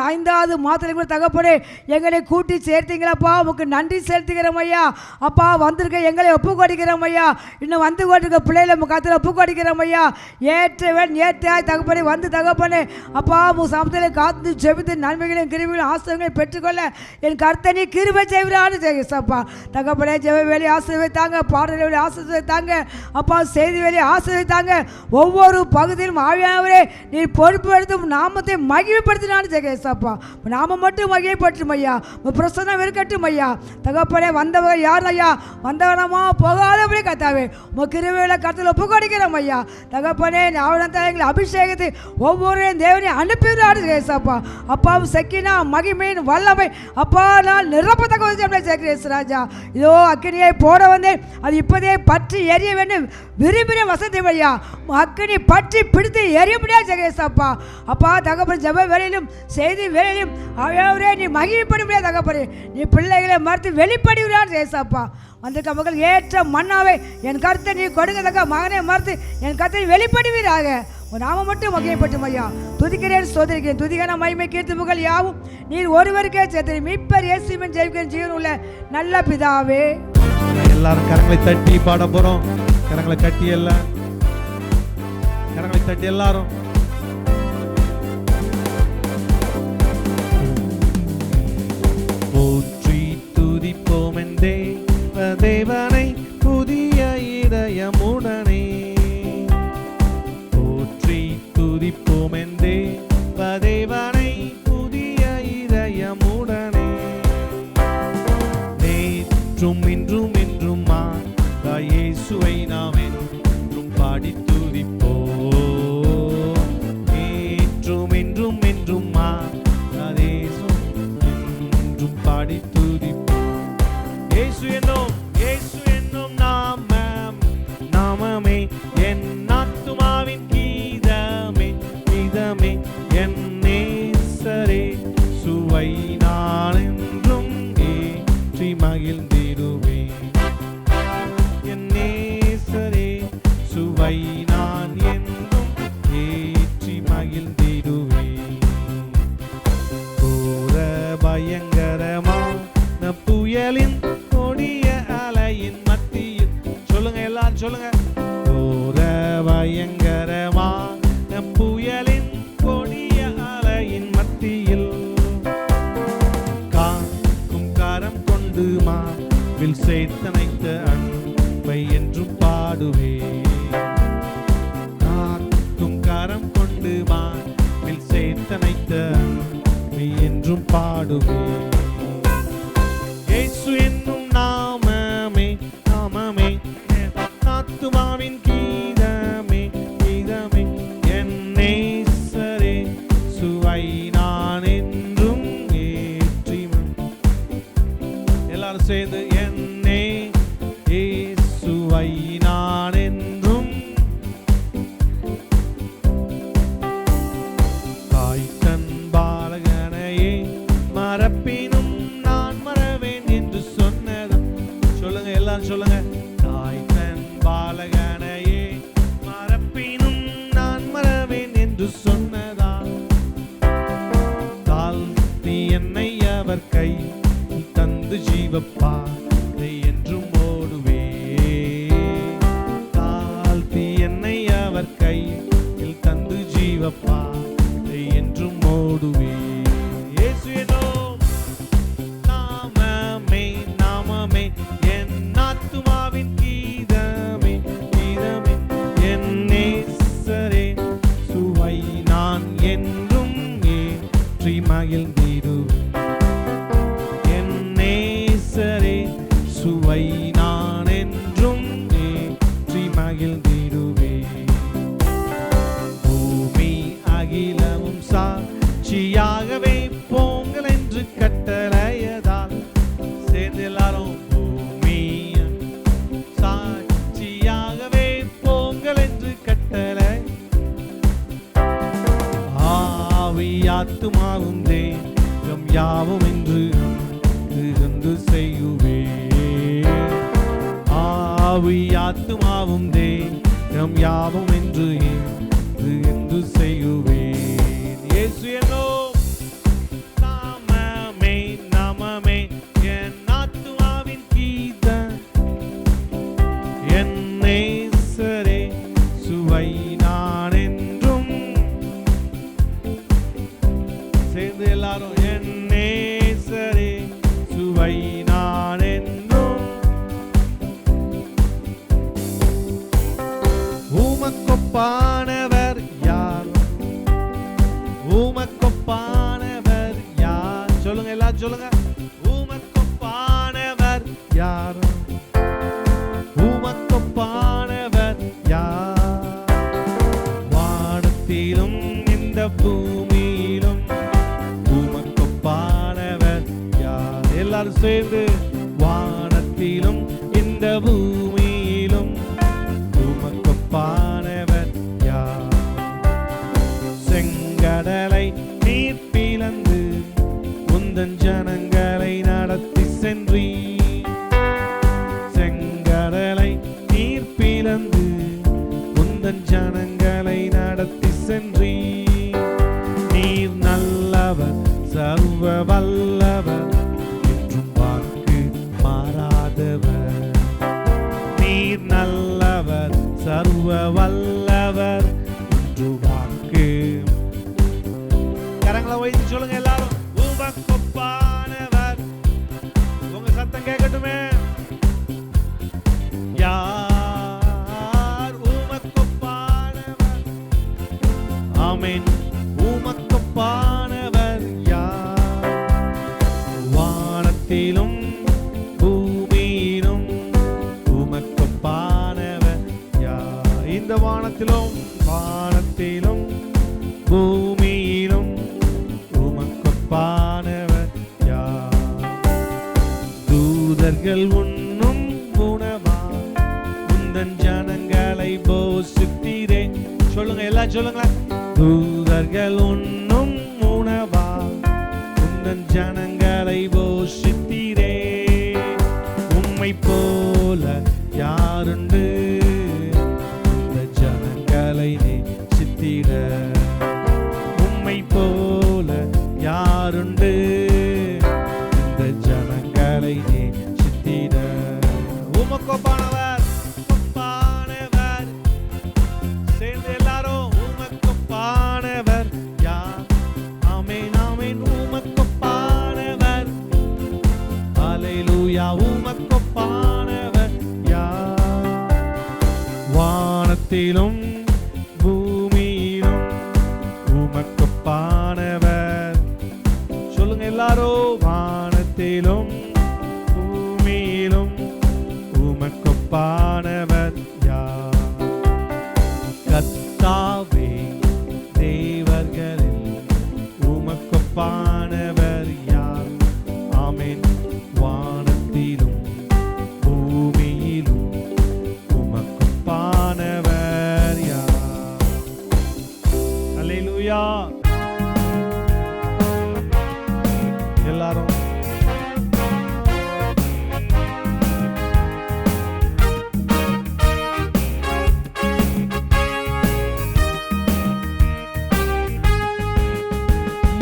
5வது மாதத்தில் கூட தகப்பனே எங்களை கூட்டி சேர்த்தீங்களப்பா. உமக்கு நன்றி செலுத்துகிறோம் ஐயா. அப்பா வந்திருக்க எங்களை ஒப்பு கொடுக்கிறோம் ஐயா. இன்னும் வந்து கொண்டிருக்க பிள்ளைகளை கத்தில் ஒப்பு கொடுக்கிறோம் ஐயா. ஏற்றவன் ஏற்றாய் தகப்பனே வந்து தகப்பனே அப்பா உங்கள் சமத்தில் காத்து ஜெபித்து நன்மைகளையும் கிருபைகளையும் ஆசீர்வாதங்களையும் பெற்றுக்கொள்ள என் கர்த்தனை கிருபை செய்கிறான்னு செய்யப்பா. தகப்பனே ஜெப வேலையை ஆசீர்வதித்தாங்க, பாடல் வேலையை ஆசீர்வதித்தாங்க அப்பா, செய்தி வேலையை ஆசீர்வதித்தாங்க. ஒவ்வொரு பகுதியிலும் ஆவியானவரே நீர் பொறுப்பு எடுத்து நாமத்தை மகிமைப்படுத்தினான்னு செய்யப்பா. நாம மட்டும் மகிமைப்பற்றும் ஐயா. பிரசன்னம் இருக்கட்டும் ஐயா. தகப்பனே வந்தவங்க யார் ஐயா? வந்தவனமா போகாதபடி கத்தாவே உங்கள் கிருபையில கர்த்தர் ஒப்பு கொடுக்கிறோம் ஐயா. தகப்பனே அவனத்தால் எங்களை அபிஷேகத்தை ஒவ்வொரு தேவனை அனுப்பிடுறாரு ஏசப்பா. அப்பாவும் செக்கினா மகிமையின் வல்லமை அப்பா நான் நிரப்பத்தக்க சேர்க்கிறேன் ராஜா. இதோ அக்கினியை போட வந்தேன், அது இப்போதே பற்றி எரிய வேண்டும் விரும்பின வசதி ஐயா. அக்கினி பற்றி பிடித்து எரிய முடியாது ஜெகேசப்பா. அப்பா தகப்பன் ஜெப வேலையிலும் செய்தி வேலையிலும் அவையாவரே நீ மகிழ்ப்பட முடியாது தகப்பனே. நீ பிள்ளைகளை மறுத்து வெளிப்படுகிறார் ஜெயசாப்பா. வந்திருக்க மக்கள் ஏற்ற மண்ணாவே என் கருத்தை நீ கொடுங்கதக்க மகனை மறுத்து என் கருத்தை வெளிப்படுவீராக. ஒரு நாம மட்டும் மகிமைப்பட்டும் ஐயா. துதிக்கிறேன் சோதரிக்கிறேன். துதிக்கான மகிமை கீர்த்தி புகழ் யாவும் நீர் ஒருவருக்கே சேர்த்து மீட்பர் இயேசுவின் ஜெயிக்கிறேன் ஜீவன் உள்ள நல்ல பிதாவே. எல்லாரும் கரங்களை தட்டி பாட போறோம். கரங்களை கட்டி எல்லாம் கரங்களை தட்டி எல்லாரும் போற்றி துதிப்போம் என்றே தேவனை புதிய இதயமுடனே. போற்றி துதிப்போம் என்றே தேவனை புதிய இதயமுடனே. நேற்றும் இன்றும் என்றும் இயேசுவை நாம் என்றும் பாடி துதிப்போம். நேற்றும் இன்றும் என்றும் இயேசுவை என்றும் பாடி துதிப்போம். இயேசு என்னும் நாமமே என் ஆத்துமாவின் கீதமே கீதமே. என் நேசரே சுவை நான் என்றும் ஏற்றி மகிழ்ந்திடுவேன். என் நேசரே சுவை நான் என்றும் ஏற்றி மகிழ்ந்திடுவேன். கோர பயங்கரமான புயலின் கொடிய அலையின் மத்தியில் சொல்லுங்க எல்லாரும் சொல்லுங்க. கோர பயங்கரமான புயலின் கொடிய அலையின் மத்தியில் காக்கும் கரம் கொண்டு வில் சேர்த்தனைத்த அன்பை என்றும் பாடுவே. காக்கும் கரம் கொண்டு வில் சேர்த்தனைத்த அன்பை என்றும் பாடுவே. இயேசு என்னும் நாமமே நாமமே ஆத்துமாவின் கீதமே கீதமே. என் நேசரே சுவை நான் என்றும் ஏற்றி. எல்லாரும் சேர்ந்து என்னே இயேசுவை நான் என்றும். தாய் தன் பாலகனையே மறப்பினும் நான் மறவேன் என்று சொன்னதா. சொல்லுங்க எல்லாரும் சொல்லுங்க. தாய் தன் பாலகனையே மறப்பினும் நான் மறவேன் என்று சொன்னதா. தாழ்த்தி என்னை அவர் கை தந்து ஜீவப்பாதை என்றும் ஓடுவே. தாழ்த்தி என்னை அவர் கையில் தந்து ஜீவப்பாதை என்றும் ஓடுவே. இயேசு என்னும் நாமமே நாமமே என் ஆத்துமாவின் கீதமே கீதமே. என் நேசரே சுவை நான் என்றும் ஏற்றி மகிழ்ந்திடுவேன். சுவை நான் என்றும் ஏற்றி மகிழ்ந்திடுவேன். பூமி அகிலமும் சாட்சியாகவே போங்கள் என்று கட்டளையதால் சேர்ந்து எல்லாரும் பூமி சாட்சியாகவே போங்கள் என்று கட்டளை. ஆவியாத்துமாவும் தேகம் யாவும் என்று செய்யுவே. ஆவியாத்துமாவும் தேகம் யாவும் என்று செய்யுவேன். இயேசு என்னும் சேர்ந்து வானத்திலும் இந்த பூமியிலும் உமக்கொப்பானவர் யார்? செங்கடலை நீர் பிளந்து உந்தன் ஜனங்களை நடத்தி சென்றீ. செங்கடலை நீர் பிளந்து உந்தன் ஜனங்களை நடத்தி சென்றீ. நீர் நல்லவர் சர்வ வல்லவர் என்றும் வாக்கு மாறாதவர். நீர் நல்லவர் சர்வ வல்லவர் என்று வாக்கு. கரங்களை வைத்து சொல்லுங்க எல்லாரும், உமக்கொப்பானவர். உங்க சத்தம் கேட்கட்டுமே. யார் உமக்கொப்பானவர்? ஆமென். உமக்கொப்பானவர் யார்? வானத்திலும் பூமியிலும் உமக்கொப்பானவர் யார்? இந்த வானத்திலும் வானத்திலும் பூமியிலும் உமக்கொப்பானவர் யார்? தூதர்கள் உண்ணும் உணவா உந்தன் ஜனங்களை போஷித்தீரே. சொல்லுங்க எல்லாம் சொல்லுங்களா. தூதர்கள் உண்ணும் உணவா உந்தன் ஜனங்களை போஷித்தீரே. உம்மை போல யாருண்டு இந்த ஜனங்களை நேசித்திட? உம்மை போல யாருண்டு இந்த ஜனங்களை நேசித்திட? உமக்கொப்பானவர் கொப்பானவர். சேர்ந்து எல்லாரும் உமக்கொப்பானவர் யார்? ஆமென் ஆமென். உமக்கொப்பானவர். அல்லேலூயா. உமக்கொப்பானவர் யார்? வானத்திலும் பூமியிலும் உமக்கொப்பானவர். சொல்லுங்க எல்லாரும், வானத்திலும் பூமியிலும் உமக்கொப்பானவர் யார்? கர்த்தாவே தேவர்களில் உமக்கொப்பானவர் யார்? ஆமென். வானத்திலும் பூமியிலும் உமக்கொப்பானவர் யார்? அல்லேலூயா. எல்லாரும்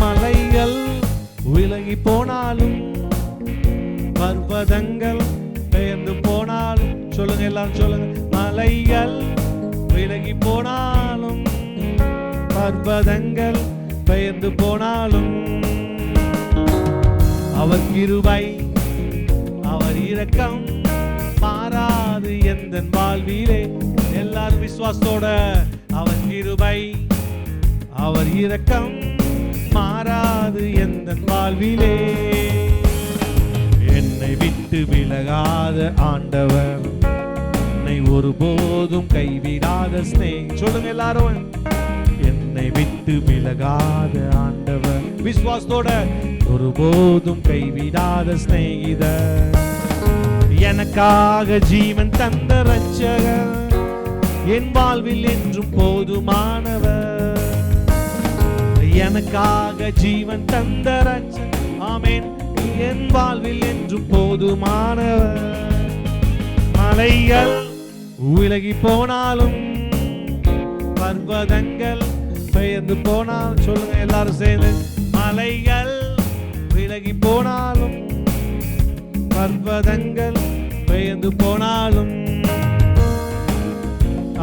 மலைகள் விலகி போனாலும் பர்வதங்கள் பெயர்ந்து போனாலும், சொல்லுங்க எல்லாரும் சொல்லுங்க. மலைகள் விலகி போனாலும் பர்வதங்கள் பெயர்ந்து போனாலும் அவர் கிருபை அவர் இரக்கம் மாறாது எந்தன் வாழ்விலே. எல்லாரும் விசுவாசத்தோட, அவர் கிருபை அவர் இரக்கம் மாறாது எந்தன் வாழ்விலே. என்னை விட்டு விலகாத ஆண்டவர், என்னை ஒருபோதும் கைவிடாத ஸ்நேகிதர். சொல்லுங்க எல்லாரும், என்னை விட்டு விலகாத ஆண்டவர். விசுவாசத்தோட, ஒருபோதும் கைவிடாத ஸ்நேகிதர். எனக்காக ஜீவன் தந்த ரட்சகர், என் வாழ்வில் என்றும் போதுமானவர். எனக்காக ஜீவன் தந்த ரட்சகர், ஆமென், என் வாழ்வில் என்றும் போதுமானவர். மலைகள் விலகி போனாலும் பர்வதங்கள் பெயர்ந்து போனாலும், சொல்லுங்க எல்லாரும் சேர்ந்து. மலைகள் விலகி போனாலும் பர்வதங்கள் பெயர்ந்து போனாலும்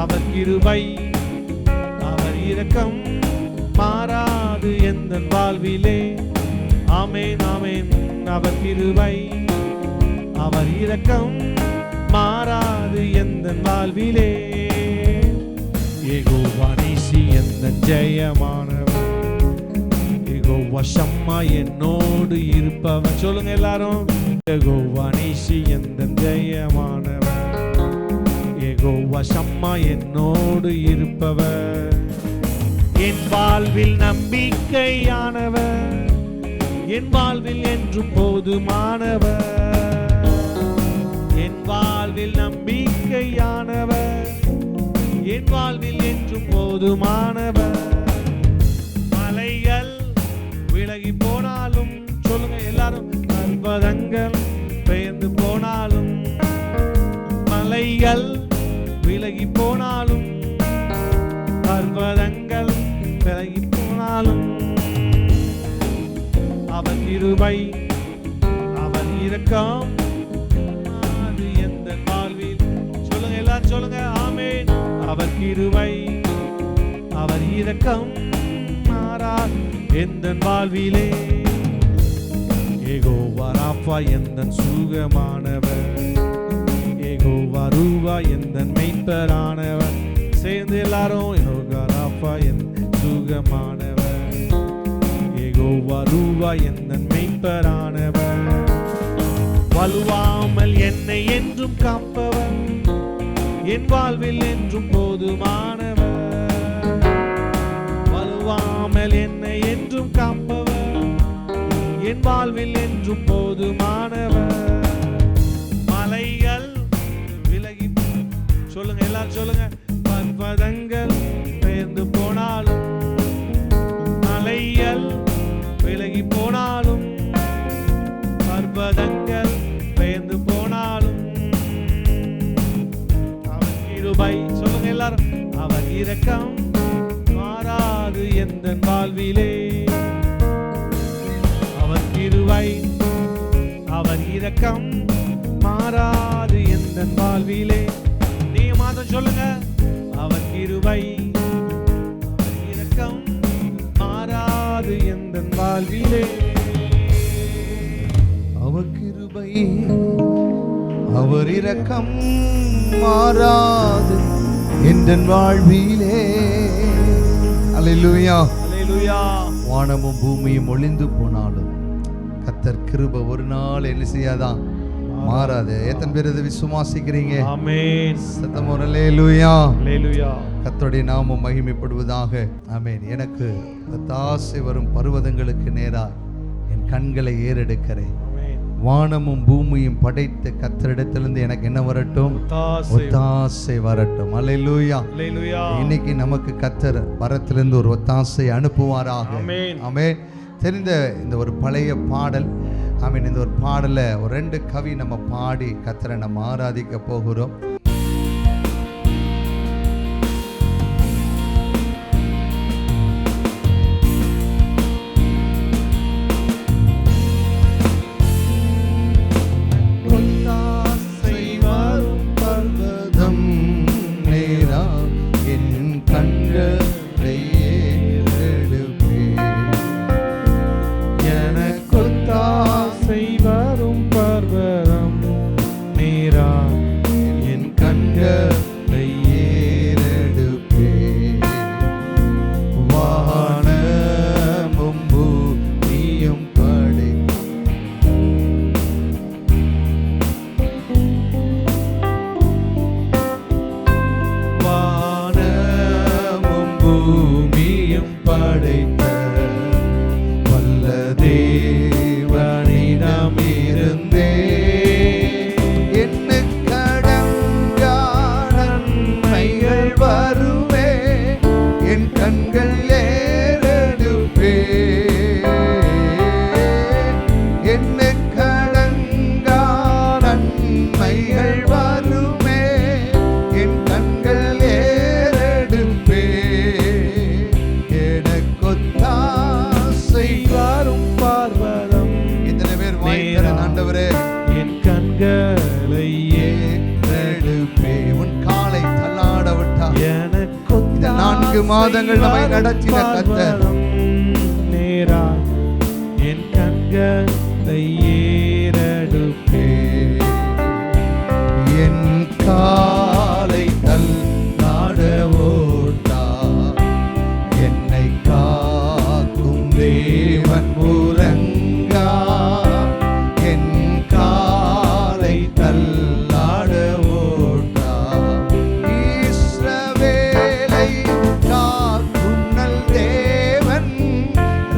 அவர் கிருபை அவர் இரக்கம் மாறாது எந்தன் வாழ்விலே. ஆமென் ஆமென். அவர் கிருபை அவர் இரக்கம் மாறாது எந்தன் வாழ்விலே. யெகோவா நீசி எந்தன் ஜெயமானவர், யெகோவா ஷம்மா என்னோடு இருப்பவர். சொல்லுங்க எல்லாரும், யெகோவா நீசி எந்தன் ஜெயமானவர், யெகோவா ஷம்மா என்னோடு இருப்பவர். என் வாழ்வில் நம்பிக்கையானவர், என் வாழ்வில் என்றும் போதுமானவர், என் வாழ்வில் நம்பிக்கையானவர், என் வாழ்வில் என்றும் போதுமானவர். மலைகள் விலகி போனாலும், சொல்லுங்க எல்லாரும், பர்வதங்கள் பெயர்ந்து போனாலும், மலைகள் விலகி போனாலும், பர்வதங்கள் விலகி போனாலும், அவர் கிருபை அவர் இரக்கம் அது எந்த வாழ்வில், சொல்லுங்க எல்லாரும் சொல்லுங்க ஆமென். அவர் கிருபை அவர் இரக்கம் மாறாது எந்த வாழ்விலே. யெகோவா ராஃபா எந்தன் சுகமானவர், யெகோவா ரூவா எந்தன் மெய்ப்பரானவர். சேர்ந்து எல்லாரும் யெகோவா ராஃபா என் சுகமானவர், யெகோவா ரூவா எந்தன் மெய்ப்பரானவர். வலுவாமல் என்னை என்றும் காப்பவர், என் வாழ்வில் என்றும் போதுமானவர். வலுவாமல் என்னை என்றும் காப்பவர், என் வாழ்வில் என்றும் போதுமானவர். மலைகள் விலகி, சொல்லுங்க எல்லாரும் சொல்லுங்க, பர்வதங்கள் பெயர்ந்து போனாலும், மலைகள் விலகி போனாலும், பர்வதங்கள் பெயர்ந்து போனாலும், அவர் கிருபை, சொல்லுங்க எல்லாரும், அவர் இரக்கம் மாறாது எந்த வாழ்விலே. அவர் கிருபை அவர் இரக்கம் மாறாது எந்த வாழ்விலே. நீங்க மாதம் சொல்லுங்க, அவர் கிருபை அவர் இரக்கம் மாறாது எந்த வாழ்விலே. அவர் கிருபை அவர் இரக்கம் மாறாது என் வாழ்விலே. அல்லேலூயா அல்லேலூயா. வானமும் பூமியும் ஒளிந்து போனாலும் கர்த்தர் கிருபை ஒரு நாள் என்ன செய்யாதான், மாறாது. எத்தனை பேர் இதை விசுவாசிக்கிறீங்க? ஆமென். சத்தம் ஒரு அல்லேலூயா. அல்லேலூயா. கர்த்தருடைய நாமம் மகிமைப்படுவதாக. ஆமென். எனக்கு ஒத்தாசை வரும் பர்வதங்களுக்கு நேராக என் கண்களை ஏறெடுக்கிறேன். வானமும் பூமியும் படைத்த கர்த்தரிடத்திலிருந்து எனக்கு என்ன வரட்டும்? ஒத்தாசை வரட்டும். அல்லேலூயா. அல்லேலூயா. இன்னைக்கு நமக்கு கர்த்தர் பரத்திலிருந்து ஒரு ஒத்தாசை அனுப்புவாராக. ஆமென். தெரிந்த இந்த ஒரு பழைய பாடல், ஆமென். இந்த ஒரு பாடலை ஒரு 2 கவி நம்ம பாடி கர்த்தரை நம்ம ஆராதிக்க போகிறோம். மாதங்கள் நம்மை நடத்தின கர்த்தர் நேரா என் கண்களை ஏறெடுப்பே. என் காலை தள்ளாட ஓட்டா என்னை காக்கும் தேவன் உறங்கா. என் காலை தள்ளாட ஓட்டா இஸ்ரவேலை காக்கும் நல் தேவன்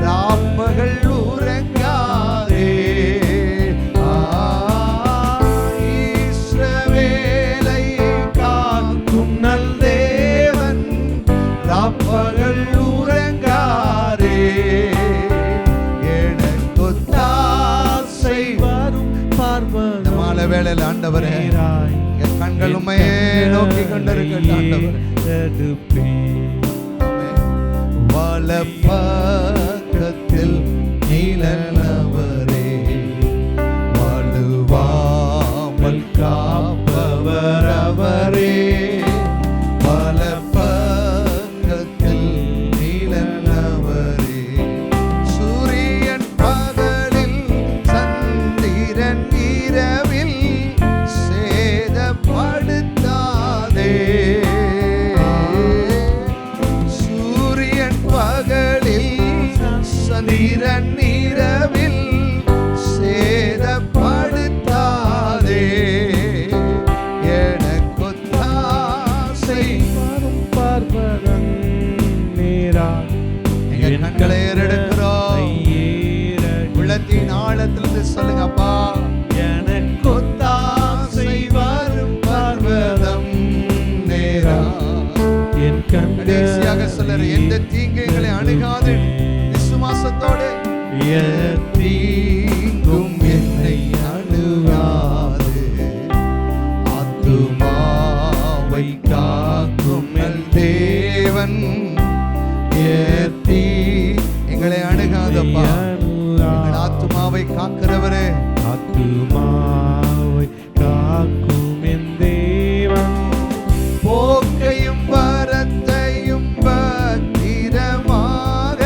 ராப்பகல் உறங்கா. ஆண்டவரே. வலப்பக்கத்தில் நீலனவரே, வலுவாமல் காப்பவர் அவரே. வலப்பக்கத்தில் நீலனவரே, சூரியன் பகலில் சந்திரன் இரவில் சேதப்படுத்தாதே. சூரியன் பகலில் சந்திரன் இரவில் சேதப்படுத்தாதே. எனக்கொத்தாசை வரும் பார்வதன் நீரா. எங்க கண்களை ஏறெடுக்கிறோம். உள்ளத்தின் ஆழத்திலிருந்து சொல்லுங்க அப்பா. எனக்கொத்தாசை வரும் பர்வதம் நேரா. என் கடைசியாக சொல்லுற எந்த தீங்கு எங்களை அணுகாது விசுவாசத்தோடு. தீங்கும் என்னை அணுகாது, ஆத்துமாவை காக்கும் நல் தேவன். எங்களை அணுகாதப்பா, எங்கள் ஆத்துமாவை காக்கிறவரே. ஆத்துமாவை காக்கும் என் தேவன். போக்கையும் வரத்தையும் பத்திரமாக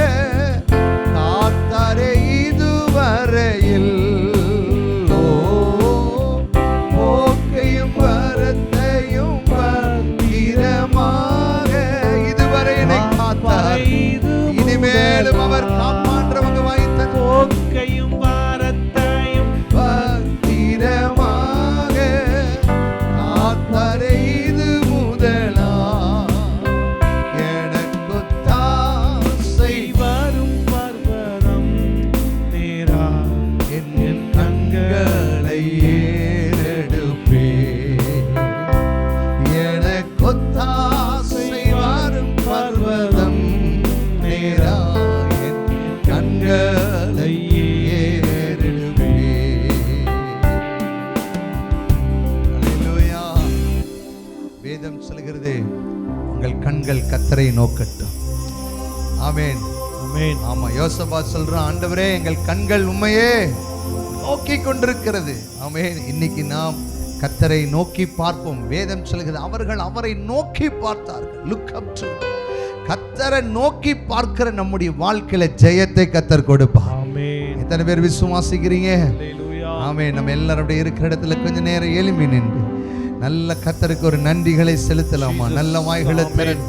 காத்தாரே இதுவரையில். போக்கையும் வரத்தையும் பத்திரமாக இதுவரை என்னை காத்தார். இனிமேலும் அவர் காப்பாற்றவங்க வாய்த்த போக்கையும் பாரத்தையும் பத்திரமாக காத்தாரே இது முதலா. எனக்கொத்தாசை வரும் பர்வதம் நேரா. என் கண்களை ஏறெடுப்பே. எனக்கொத்தாசை வரும் பர்வதம் நேரா. என் கண்களை ஏறெடுப்பே. அல்லேலூயா. வேதம் சொல்கிறது உங்கள் கண்கள் கர்த்தரை நோக்கட்டும். ஆமென். ஆமென். ஆமா, யோசபாத் சொல்றான், ஆண்டவரே எங்கள் கண்கள் உம்மையே நோக்கி கொண்டிருக்கிறது. ஆமென். இன்னைக்கு நாம் கர்த்தரை நோக்கி பார்ப்போம். வேதம் சொல்கிறது அவர்கள் அவரை நோக்கி பார்த்தார்கள். Look up to. கர்த்தரை நோக்கி பார்க்கிற நம்முடைய வாழ்க்கையில ஜெயத்தை கர்த்தர் கொடுப்பார். ஆமென். எத்தனை பேர் விசுவாசிக்கிறீங்க? அல்லேலூயா. ஆமென். நம்ம எல்லாரும் இருக்கிற இடத்துல கொஞ்ச நேரம் எழும்பி நின்று நல்ல கர்த்தருக்கு ஒரு நன்றிகளை செலுத்தலாமா? நல்ல வாய்களை திறன்.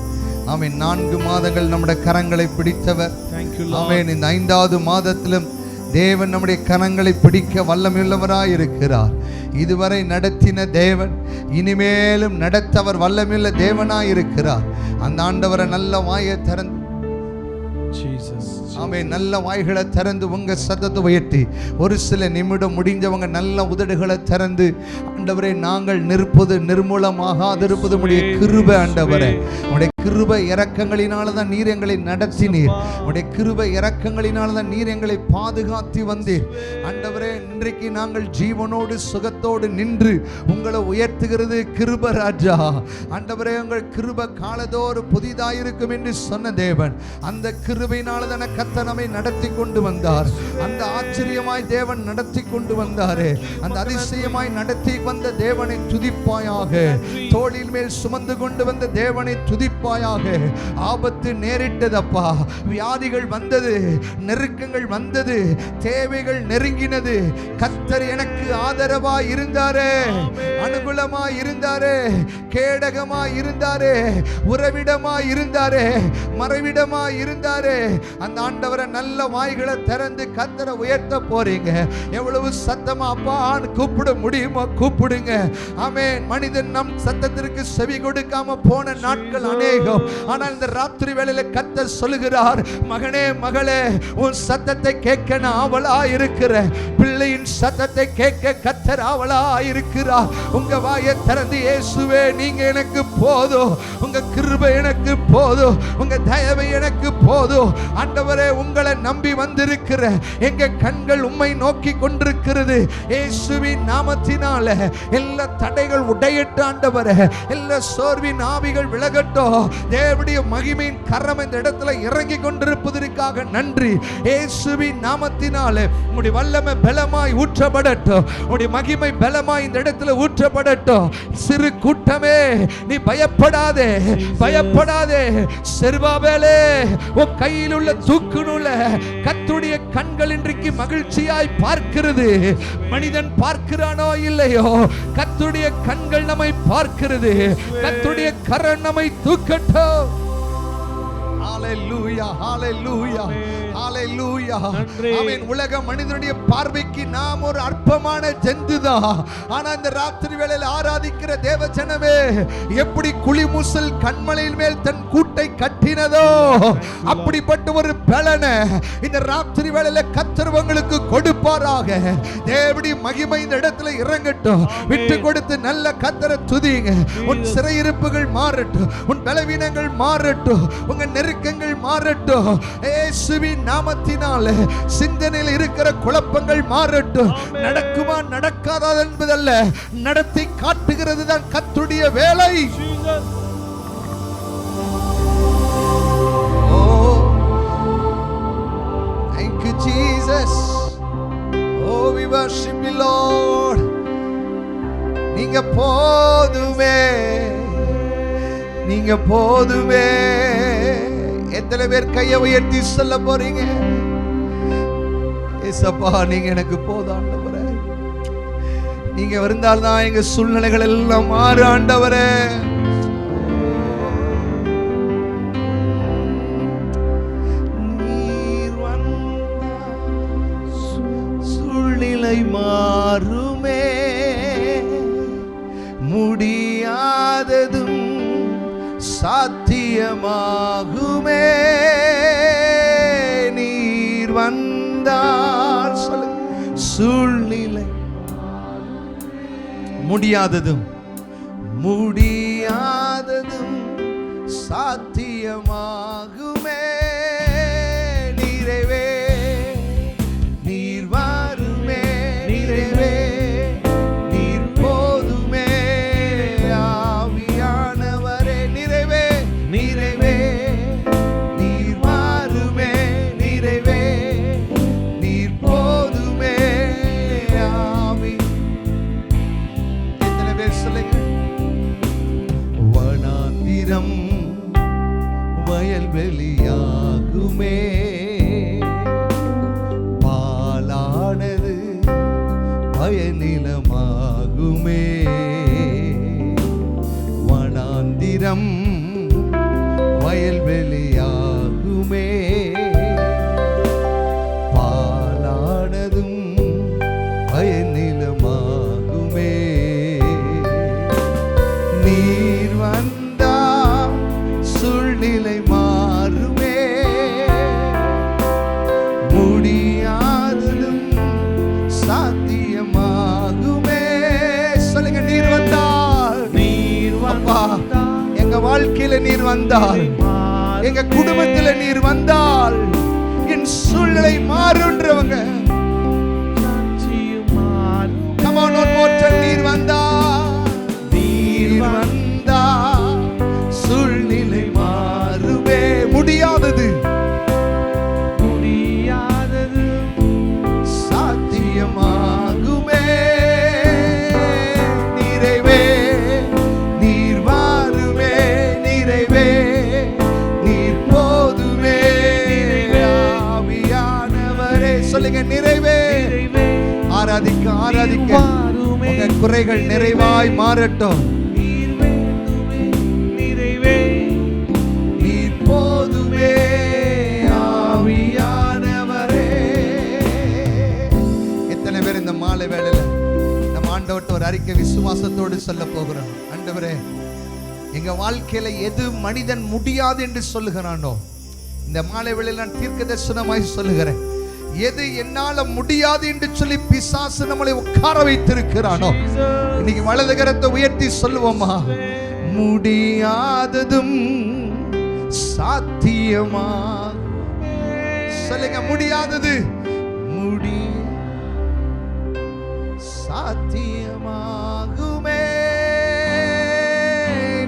ஆமென். 4 மாதங்கள் நம்முடைய கரங்களை பிடித்தவர். Thank you, Lord. ஆமென். இந்த 5வது மாதத்திலும் தேவன் நம்முடைய கரங்களை பிடிக்க வல்லமையுள்ளவராய் இருக்கிறார். இதுவரை நடத்தின தேவன் இனிமேலும் நடத்தவர் வல்லமையுள்ள தேவனாய் இருக்கிறார். அந்த ஆண்டவரை நல்ல வாயை திறந்து Jesus. ஆமென். நல்ல வாய்களை திறந்து உங்க சத்தத்தை உயர்த்தி ஒரு சில நிமிடம் முடிஞ்சவங்க நல்ல உதடுகளை திறந்து, ஆண்டவரே நாங்கள் நிற்பது நிர்மூலமாகாதிருப்பது உம்முடைய கிருபை. ஆண்டவரே உம்முடைய கிருபை இரக்கங்களினால தான் நீர் எங்களை நடத்தினீர். உம்முடைய கிருபை இரக்கங்களினால தான் நீர் எங்களை பாதுகாத்து வந்தீர். ஆண்டவரே இன்றைக்கு நாங்கள் ஜீவனோடு சுகத்தோடு நின்று உங்களை உயர்த்துகிறது கிருபை ராஜா. ஆண்டவரே உங்கள் கிருபை காலதோறு புதிதாயிருக்கும் என்று சொன்ன தேவன், அந்த கிருபையினால தான கர்த்தர் நம்மை நடத்தி கொண்டு வந்தார். அந்த ஆச்சரியமாய் தேவன் நடத்தி கொண்டு வந்தாரே, அந்த அதிசயமாய் நடத்தி வந்த தேவனை துதிப்பாயாக. தோளின் மேல் சுமந்து கொண்டு வந்த தேவனை துதிப்பாயாக. ஆபத்து நேரிட்டதப்பா, வியாதிகள் வந்தது, நெருக்கங்கள் வந்தது, தேவைகள் நெருங்கினது. கர்த்தர் எனக்கு ஆதரவாய் இருந்தாரே, அனுகூலமாய் இருந்தாரே, கேடகமாய் இருந்தாரே, உறவிடமாய் இருந்தாரே, மறைவிடமாய் இருந்தாரே. அந்த ஆண்டவரை நல்ல வாய்களை திறந்து கர்த்தரை உயர்த்த போறீங்க. எவ்வளவு சத்தமா அப்பான்னு கூப்பிட முடியுமோ கூப்பிடுங்க. ஆமென். மனிதன் நம் சத்தத்திற்கு செவி கொடுக்காம போன நாட்கள் அநேகம். சந்தேகம். ஆனால் இந்த ராத்திரி வேளையில கர்த்தர் சொல்லுகிறார், மகனே மகளே, உன் சத்தத்தை கேட்க நான் ஆவலா இருக்கிறேன். பிள்ளையின் சத்தத்தை கேட்க கர்த்தர் ஆவலா இருக்கிறார். உங்க வாயை திறந்து, இயேசுவே நீங்க எனக்கு போதும், உங்க கிருபை எனக்கு போதும், உங்க தயவு எனக்கு போதும். ஆண்டவரே, உங்களை நம்பி வந்திருக்கிற எங்க கண்கள் உம்மை நோக்கி கொண்டிருக்கிறது. இயேசுவின் நாமத்தினால எல்லா தடைகள் உடையட்டும் ஆண்டவரே, எல்லா சோர்வின் ஆவிகள் விலகட்டும். தேவனுடைய மகிமையின் கரம் இந்த இடத்துல இறங்கி கொண்டிருப்பதற்காக நன்றி. இயேசுவின் நாமத்தினால உம்முடைய வல்லமை பலமாய் ஊற்றப்படட்டும், உம்முடைய மகிமை பலமாய் இந்த இடத்துல ஊற்றப்படட்டும். சிறு கூட்டமே, நீ பயப்படாதே, பயப்படாதே. செருபாபேலே, உன் கையில் உள்ள தூக்கு நூலை கர்த்தருடைய கண்கள் இன்றைக்கு மகிழ்ச்சியாய் பார்க்கிறது. மனிதன் பார்க்கிறானோ இல்லையோ, கர்த்தருடைய கண்கள் நம்மை பார்க்கிறது. கர்த்தருடைய கரம் நம்மை தூக்கட்டும். ஹalleluya, ஹalleluya, ஹalleluya. ஆமென். உலக மனிதனுடைய பார்வைக்கு நாம் ஒரு அற்பமான ஜந்துதான். ஆனா இந்த ராத்திரி வேளையில் ஆராதிக்கிற தேவ ஜனமே, எப்படி குளிமுசல் கண்மலையின் மேல் தன் கூட்டை கட்டினதோ அப்படிப்பட்ட ஒரு பலனை இந்த ராத்திரி வேளையில கர்த்தர் உங்களுக்கு கொடுப்பாராக. தேவனுடைய மகிமை இந்த இடத்துல இறங்கட்டும். விட்டு கொடுத்து நல்ல கர்த்தரை துதிங்க. உன் சிறையிருப்புகள் மாறட்டும், உன் பலவீனங்கள் மாறட்டும், உங்க நெருக்கங்கள் மாறட்டும். இயேசுவின் நாமத்தினால சிந்தனையில் இருக்கிற குழப்பங்கள் மாறட்டும். நடக்குமா நடக்காதா என்பதல்ல, நடத்தி காட்டுகிறது தான் கர்த்தருடைய வேலை. Thank you Jesus. Oh, we worship you Lord. நீங்க போதுமே, நீங்க போதுமே. எத்தனை பேர் கையை உயர்த்தி சொல்ல போறீங்க, ஏசப்பா நீங்க எனக்கு போதும் ஆண்டவரே. நீங்க இருந்தால்தான் எங்க சூழ்நிலைகள் எல்லாம் மாறு ஆண்டவரே. நீர் வந்தால் சூழ்நிலை மாறுமே, முடியாததும் சாத்தியமாகுமே. நீர் வந்தால் சூழ்நிலை முடியாததும் முடியாததும் சாத்தியமாகுமே. நிறைவே நீர் வாருமே, நிறைவே நீர் போதுமே. ஆவியானவரே நிறைவே, நிறைவே நீர் வாருமே, நிறைவே நீர் போதுமே. ஆவி எத்தனை பேர் சொல்லுங்க. வனாந்திரம் வயல்வெளியாகுமே, பாலானது பயனிலமாகுமே. வனாந்திரம் வயல்வெளியாகுமே, பாலானதும் பயனிலமாகுமே. நீர் வந்தா சூழ்நிலை மாறுமே, முடியாததும் சாத்தியமாகுமே. சொல்லுங்க, நீர் வந்தால், நீர் வந்தா எங்க வாழ்க்கையில நீர் வந்தால், எங்க குடும்பத்துல நீர் வந்தால் என் சூழ்நிலை மாறுன்றவங்க. Come on, one more time. நீர் வந்தா, நீர் வந்தா சூழ்நிலை மாறுமே. முடியாதது முடியாதது சாத்தியமாகுமே. நிறைவே நீர் வாருமே, நிறைவே நீர் போதுமே. ஆவியானவரே சொல்லுங்க, நிறைவே. ஆராதிக்க ஆராதிக்க உங்க குறைகள் நிறைவாய் மாறட்டும். நிறைவே நீர் போதுமே. ஆவியானவரே. எத்தனை பேர் இந்த மாலை வேளையில நம்ம ஆண்டவர்ட்ட ஒரு அறிக்கை விசுவாசத்தோடு சொல்ல போகிறோம். ஆண்டவரே, எங்க வாழ்க்கையில எது மனிதன் முடியாது என்று சொல்லுகிறானோ, இந்த மாலை வேளையில் நான் தீர்க்க தரிசனமாய் சொல்லுகிறேன், எது என்னால முடியாது என்று சொல்லி பிசாசு நம்மளை உட்கார வைத்திருக்கிறானோ, இன்னைக்கு வலது கரத்தை உயர்த்தி சொல்லுவோமா, முடியாததும் சாத்தியமா. சொல்லுங்க, முடியாதது சாத்தியமாகுமே.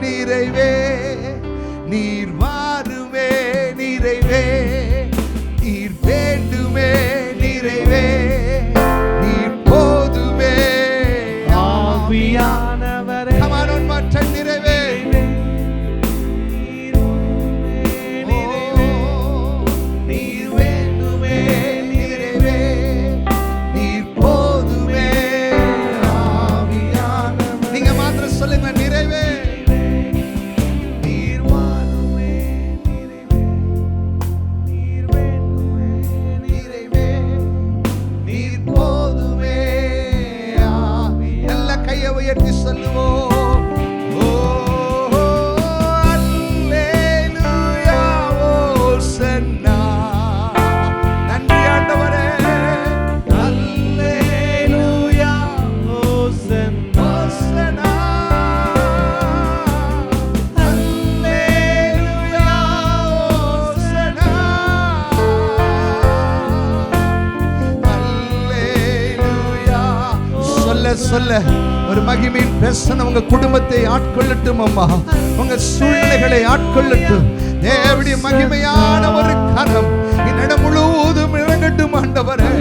நிறைவே நீர் வாருமே, நிறைவே நீர் வேண்டுமே, நிறைவே நீர் போதுமே ஆவியானவரே. Come on, one more time, நிறைவே நீர் வேண்டுமே, நிறைவே நீர் போதுமே ஆவியானவரே. நீங்க மாத்திரம் சொல்லுங்க, நிறைவே நீர் வாருமே, நிறைவே நீர் வேண்டுமே, நிறைவே நீர் போதுமே ஆவியானவரே. நல்ல கையை உயர்த்தி சொல்லுவோம். சொல்ல ஒரு மகிமையின் பிரசன்னம் உங்க குடும்பத்தை ஆட்கொள்ளட்டும் அம்மா, உங்க சூழ்நிலைகளை ஆட்கொள்ளட்டும். தேவனுடைய மகிமையான ஒரு கரம் இந்நிடம் முழுவதும் இறங்கட்டும் ஆண்டவரே.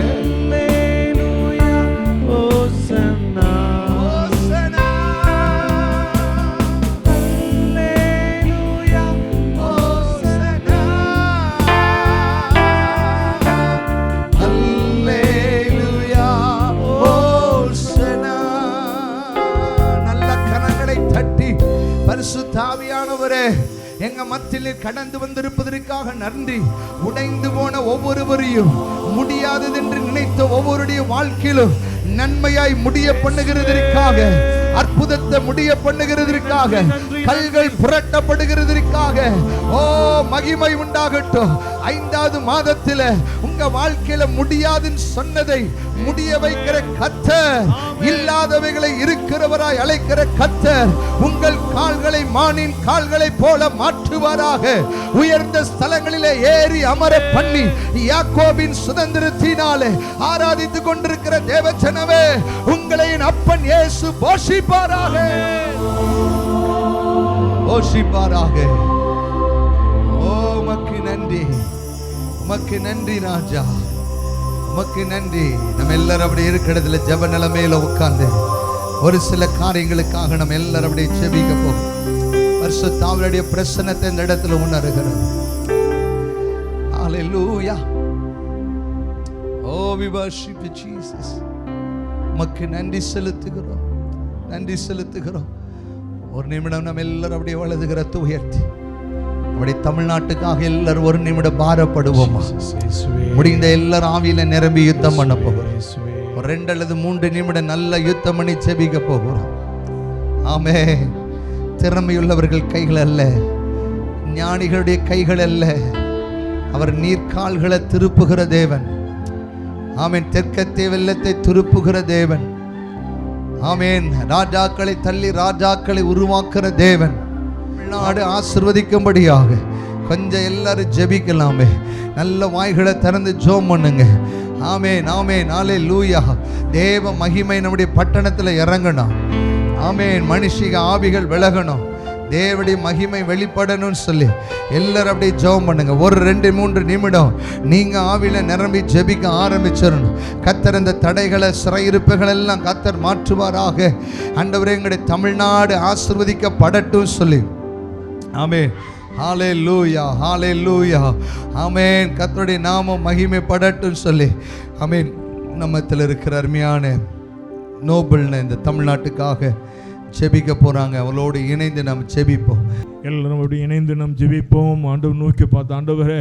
பரிசுத்தாவியானவரே, எங்க மத்தியில் கடந்து வந்திருப்பதற்காக நன்றி. உடைந்து போன ஒவ்வொருவரையும், முடியாதது என்று நினைத்த ஒவ்வொருடைய வாழ்க்கையிலும் நன்மையாய் முடிய பண்ணுகிறதற்காக, அற்புதத்தை முடிய பண்ணுகிறதற்காக, கல்கள் புரட்டப்படுகிறதற்காக ஓ மகிமை உண்டாகட்டும். 5வது மாதத்தில் உங்க வாழ்க்கையில முடியாதுன்னு சொன்னதை முடிய வைக்கிற கர்த்தர், இல்லாதவைகளை இருக்கிறவராய் அழைக்கிற கர்த்தர் உங்கள் கால்களை மானின் கால்களை போல மாற்றுவாராக. உயர்ந்த ஸ்தலங்களிலே ஏறி அமர பண்ணி யாக்கோபின் சுதந்திரத்தினாலே ஆராதித்துக் கொண்டிருக்கிற தேவஜனமே, உங்களை அப்பன் இயேசு போஷிப்பாராக, போஷிப்பாராக. ஓ உமக்கு நன்றி, உமக்கு நன்றி ராஜா, உமக்கு நன்றி. நம்ம எல்லாரும் அப்படி இருக்கிற இடத்துல ஜெப நிலைமையில உட்கார்ந்து ஒரு சில காரியங்களுக்காக நம்ம எல்லாரும் அப்படியே ஜெபிக்க போகும். பரிசுத்தாவியுடைய பிரசன்னத்தை இந்த இடத்துல உணர்கிறோம். ஹல்லேலூயா. Oh, we worship you, Jesus. உமக்கு நன்றி செலுத்துகிறோம், நன்றி செலுத்துகிறோம். ஒரு நிமிடம் நம்ம எல்லாரும் அப்படியே வலது கரத்தை உயர்த்தி அப்படி தமிழ்நாட்டுக்காக எல்லாரும் ஒரு நிமிடம் பாரப்படுவோமா? முடிந்த எல்லாரும் ஆவியில நிரம்பி யுத்தம் பண்ண போகிறோம். ஒரு 2 அல்லது 3 நிமிடம் நல்ல யுத்தம் பண்ணி ஜெபிக்க போகிறோம். ஆமே. திறமையுள்ளவர்கள் கைகள் அல்ல, ஞானிகளுடைய கைகள் அல்ல, அவர் நீர்க்கால்களை திருப்புகிற தேவன். ஆமேன். தெற்கத்தை வெள்ளத்தை திருப்புகிற தேவன். ஆமேன். ராஜாக்களை தள்ளி ராஜாக்களை உருவாக்குற தேவன். நாடு ஆசீர்வதிக்கும்படியாக கொஞ்சம் எல்லாரும் ஜெபிக்கலாமே. நல்ல வாய்களை திறந்து ஜெபம் பண்ணுங்க. ஆமேன், ஆமேன், ஹல்லேலூயா. தேவ மகிமை நம்முடைய பட்டணத்தில் இறங்கணும். ஆமேன். மனுஷிக ஆவிகள் விலகணும், தேவனுடைய மகிமை வெளிப்படணும்னு சொல்லி எல்லாரும் அப்படியே ஜெபம் பண்ணுங்க. ஒரு 2-3 நிமிடம் நீங்க ஆவியில நிரம்பி ஜெபிக்க ஆரம்பிச்சிடணும். கர்த்தர் இந்த தடைகளை, சிறையிருப்புகள் எல்லாம் கர்த்தர் மாற்றுவாராக. ஆண்டவரே, எங்களுடைய தமிழ்நாடு ஆசீர்வதிக்கப்படட்டும் சொல்லி. ஆமென். ஹல்லேலூயா, ஹல்லேலூயா. ஆமென். கர்த்தருடைய நாமம் மகிமைப்படட்டும் சொல்லி. ஆமென். நம்மத்தில் இருக்கிற அருமையான நோபல்னு இந்த தமிழ்நாட்டுக்காக ஜெபிக்க போறாங்க. அவளோடு இணைந்து நாம் ஜெபிப்போம். எல்லாரும் அப்படி இணைந்து நாம் ஜெபிப்போம். ஆண்டவர் நோக்கி பார்த்து, ஆண்டவரே